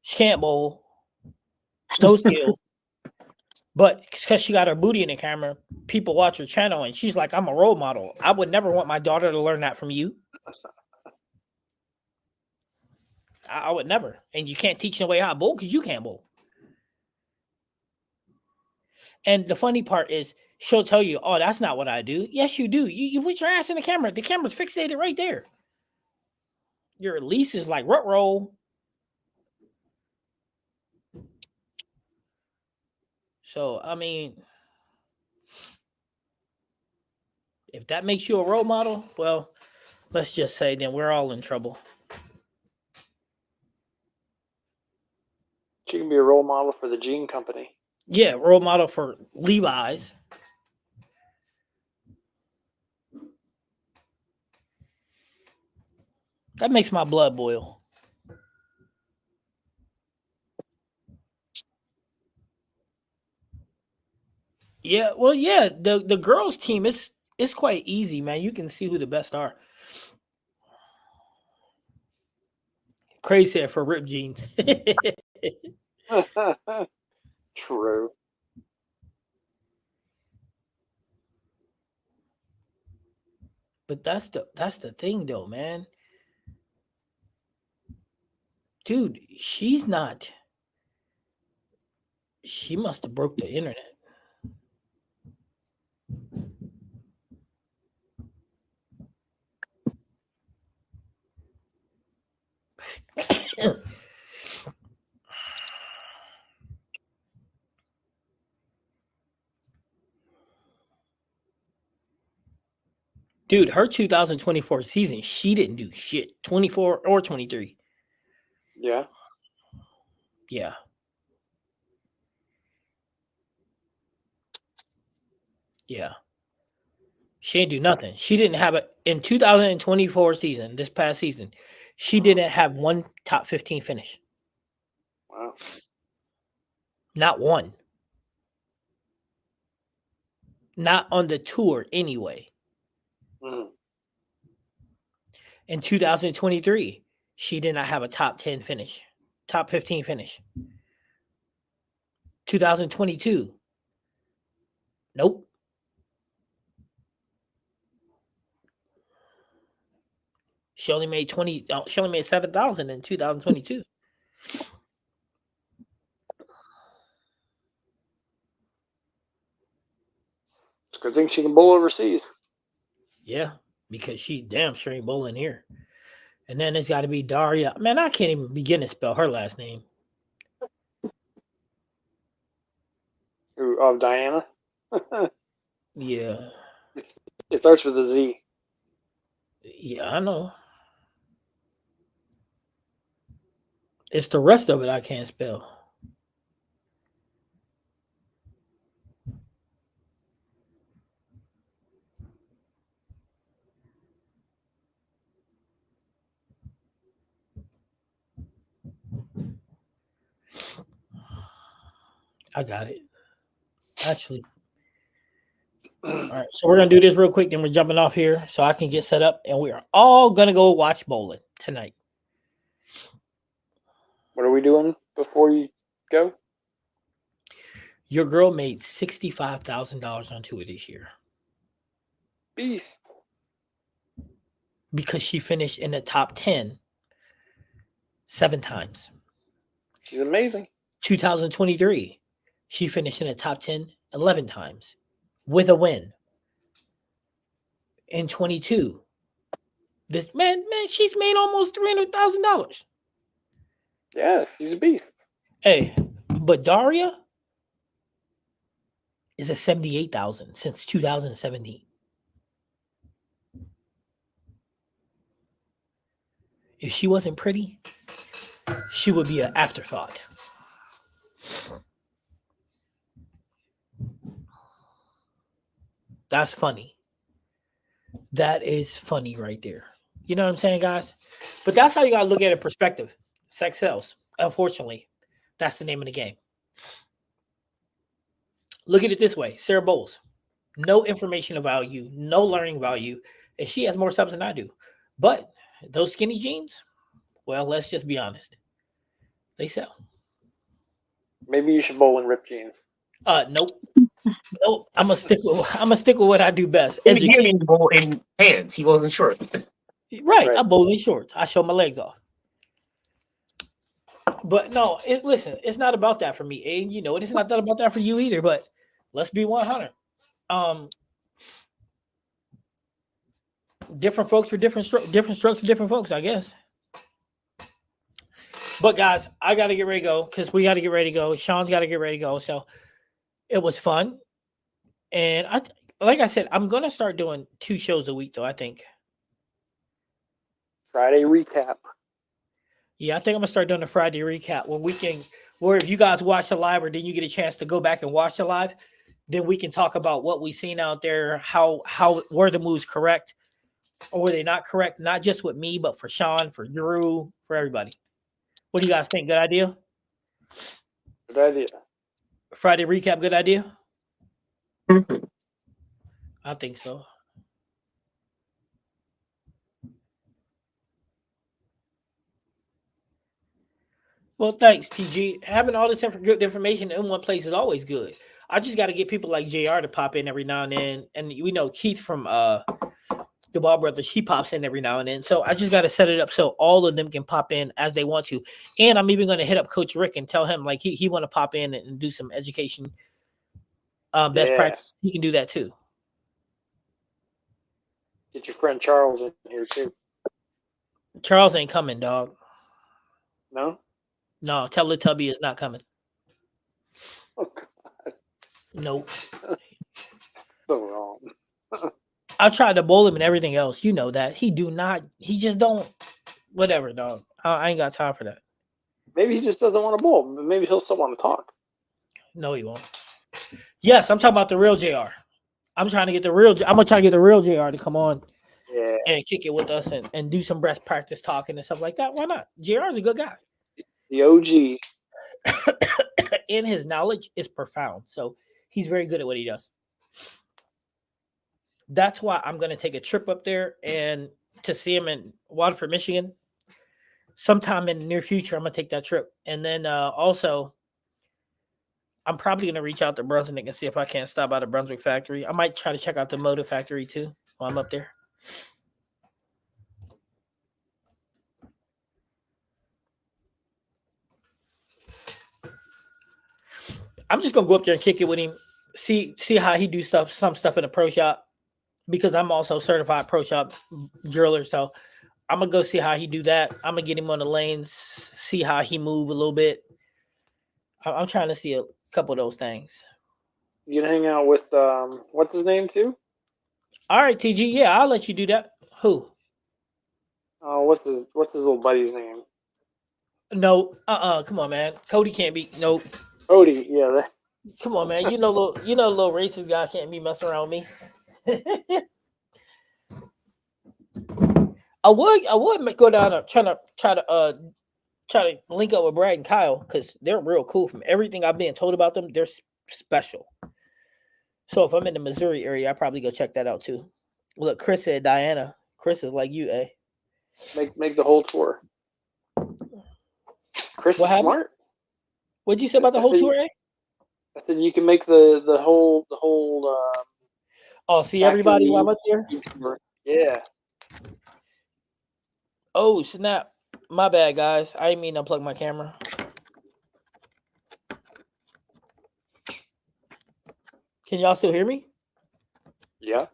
Speaker 1: She can't bowl, no skill, but because she got her booty in the camera, people watch her channel, and she's like, "I'm a role model. I would never want my daughter to learn that from you. I would never. And you can't teach the way how to bowl because you can't bowl." And the funny part is, she'll tell you, "Oh, that's not what I do." Yes, you do. You put your ass in the camera. The camera's fixated right there. Your release is like rut roll. So, I mean, if that makes you a role model, well, let's just say then we're all in trouble.
Speaker 3: She can be a role model for the jean company.
Speaker 1: Yeah, role model for Levi's. That makes my blood boil. Yeah, well, yeah, the girls team is quite easy, man. You can see who the best are. Crazy said for ripped jeans.
Speaker 3: True.
Speaker 1: But that's the thing though, man. Dude, she's not. She must have broke the internet. Dude, her 2024 season, she didn't do shit. 24 or 23.
Speaker 3: Yeah.
Speaker 1: Yeah. Yeah. She didn't do nothing. She didn't have it in 2024 season, this past season. She didn't have one top 15 finish.
Speaker 3: Wow.
Speaker 1: Not one. Not on the tour anyway.
Speaker 3: Mm.
Speaker 1: In 2023, she did not have a top 10 finish, top 15 finish. 2022, nope. She only made 20. She only made 7,000 in 2022.
Speaker 3: It's a good thing she can bowl overseas.
Speaker 1: Yeah, because she damn sure ain't bowling here. And then it's got to be Daria. Man, I can't even begin to spell her last name.
Speaker 3: Of Diana.
Speaker 1: Yeah.
Speaker 3: It starts with a Z.
Speaker 1: Yeah, I know. It's the rest of it I can't spell. I got it. Actually. All right. So we're gonna do this real quick, then we're jumping off here so I can get set up, and we are all gonna go watch bowling tonight.
Speaker 3: What are we doing before you go?
Speaker 1: Your girl made $65,000 on tour this year
Speaker 3: Beef.
Speaker 1: because she finished in the top 10 7 times.
Speaker 3: She's amazing.
Speaker 1: 2023, she finished in the top 10 11 times with a win. In 22, this man, she's made almost $300,000.
Speaker 3: Yeah, she's a beef.
Speaker 1: Hey, but Daria is at 78,000 since 2017. If she wasn't pretty, she would be an afterthought. That's funny. That is funny right there. You know what I'm saying, guys? But that's how you got to look at it perspective. Sex sells. Unfortunately, that's the name of the game. Look at it this way. Sarah Bowles, no information about you, no learning value, and she has more subs than I do. But those skinny jeans, well, let's just be honest. They sell.
Speaker 3: Maybe you should bowl in ripped jeans.
Speaker 1: Nope. Nope. I'm gonna stick with what I do best.
Speaker 2: He didn't even bowl in pants. He wasn't short.
Speaker 1: Right. I bowl in shorts. I show my legs off. But no, listen, it's not about that for me. And you know, it's not that about that for you either. But let's be 100. Different folks for different strokes for different folks, I guess. But guys, I got to get ready to go because we got to get ready to go. Sean's got to get ready to go. So it was fun. And like I said, I'm going to start doing 2 shows a week, though, I think.
Speaker 3: Friday recap.
Speaker 1: Yeah, I think I'm going to start doing a Friday recap where if you guys watch the live or then you get a chance to go back and watch the live, then we can talk about what we've seen out there, how were the moves correct or were they not correct, not just with me, but for Sean, for Drew, for everybody. What do you guys think? Good idea?
Speaker 3: Good idea.
Speaker 1: Friday recap, good idea?
Speaker 2: Mm-hmm.
Speaker 1: I think so. Well, thanks, TG. Having all this good information in one place is always good. I just got to get people like JR to pop in every now and then. And we know Keith from the Ball Brothers, he pops in every now and then. So I just got to set it up so all of them can pop in as they want to. And I'm even going to hit up Coach Rick and tell him like he want to pop in and do some education best practice. He can do that too.
Speaker 3: Get your friend Charles in here too.
Speaker 1: Charles ain't coming, dog.
Speaker 3: No?
Speaker 1: No, Teletubby is not coming.
Speaker 3: Oh, God.
Speaker 1: Nope.
Speaker 3: So wrong.
Speaker 1: I tried to bowl him and everything else. You know that. He just don't. Whatever, dog. I ain't got time for that.
Speaker 3: Maybe he just doesn't want to bowl. Maybe he'll still want to talk.
Speaker 1: No, he won't. Yes, I'm talking about the real JR. I'm trying to get the real. I'm gonna try to get the real JR to come on, and kick it with us and do some breast practice talking and stuff like that. Why not? JR is a good guy.
Speaker 3: The OG.
Speaker 1: And his knowledge is profound. So he's very good at what he does. That's why I'm gonna take a trip up there and to see him in Waterford, Michigan. Sometime in the near future, I'm gonna take that trip, and then also. I'm probably going to reach out to Brunswick and see if I can't stop by the Brunswick factory. I might try to check out the Motor factory too while I'm up there. I'm just going to go up there and kick it with him, see how he do some stuff in the pro shop because I'm also certified pro shop driller. So I'm going to go see how he do that. I'm going to get him on the lanes, see how he move a little bit. I'm trying to see a couple of those things.
Speaker 3: You can hang out with what's his name too?
Speaker 1: All right, TG. Yeah, I'll let you do that. Who?
Speaker 3: What's his little buddy's name?
Speaker 1: No. Come on, man. Cody can't be. No.
Speaker 3: Cody. Yeah.
Speaker 1: Come on, man. You know, little racist guy can't be messing around with me. I would go down and try to link up with Brad and Kyle because they're real cool. From everything I've been told about them, they're special. So if I'm in the Missouri area, I probably go check that out too. Look, Chris said Diana. Chris is like you, eh?
Speaker 3: Make the whole tour. Chris
Speaker 1: What
Speaker 3: is
Speaker 1: happened?
Speaker 3: smart.
Speaker 1: What'd you say about the whole tour, eh?
Speaker 3: I said you can make the whole.
Speaker 1: Oh, see everybody while I'm up there?
Speaker 3: Yeah.
Speaker 1: Oh, snap. My bad, guys. I didn't mean to unplug my camera. Can y'all still hear me?
Speaker 3: Yeah.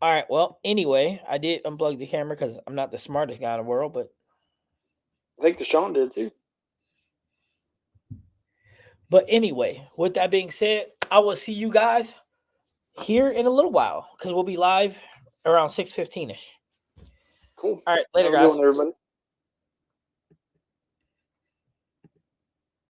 Speaker 1: All right. Well, anyway, I did unplug the camera because I'm not the smartest guy in the world, but
Speaker 3: I think Deshaun did too.
Speaker 1: But anyway, with that being said, I will see you guys here in a little while because we'll be live around 6:15ish.
Speaker 3: Cool.
Speaker 1: All right, later,
Speaker 3: Have a good
Speaker 1: guys.
Speaker 3: one, everybody.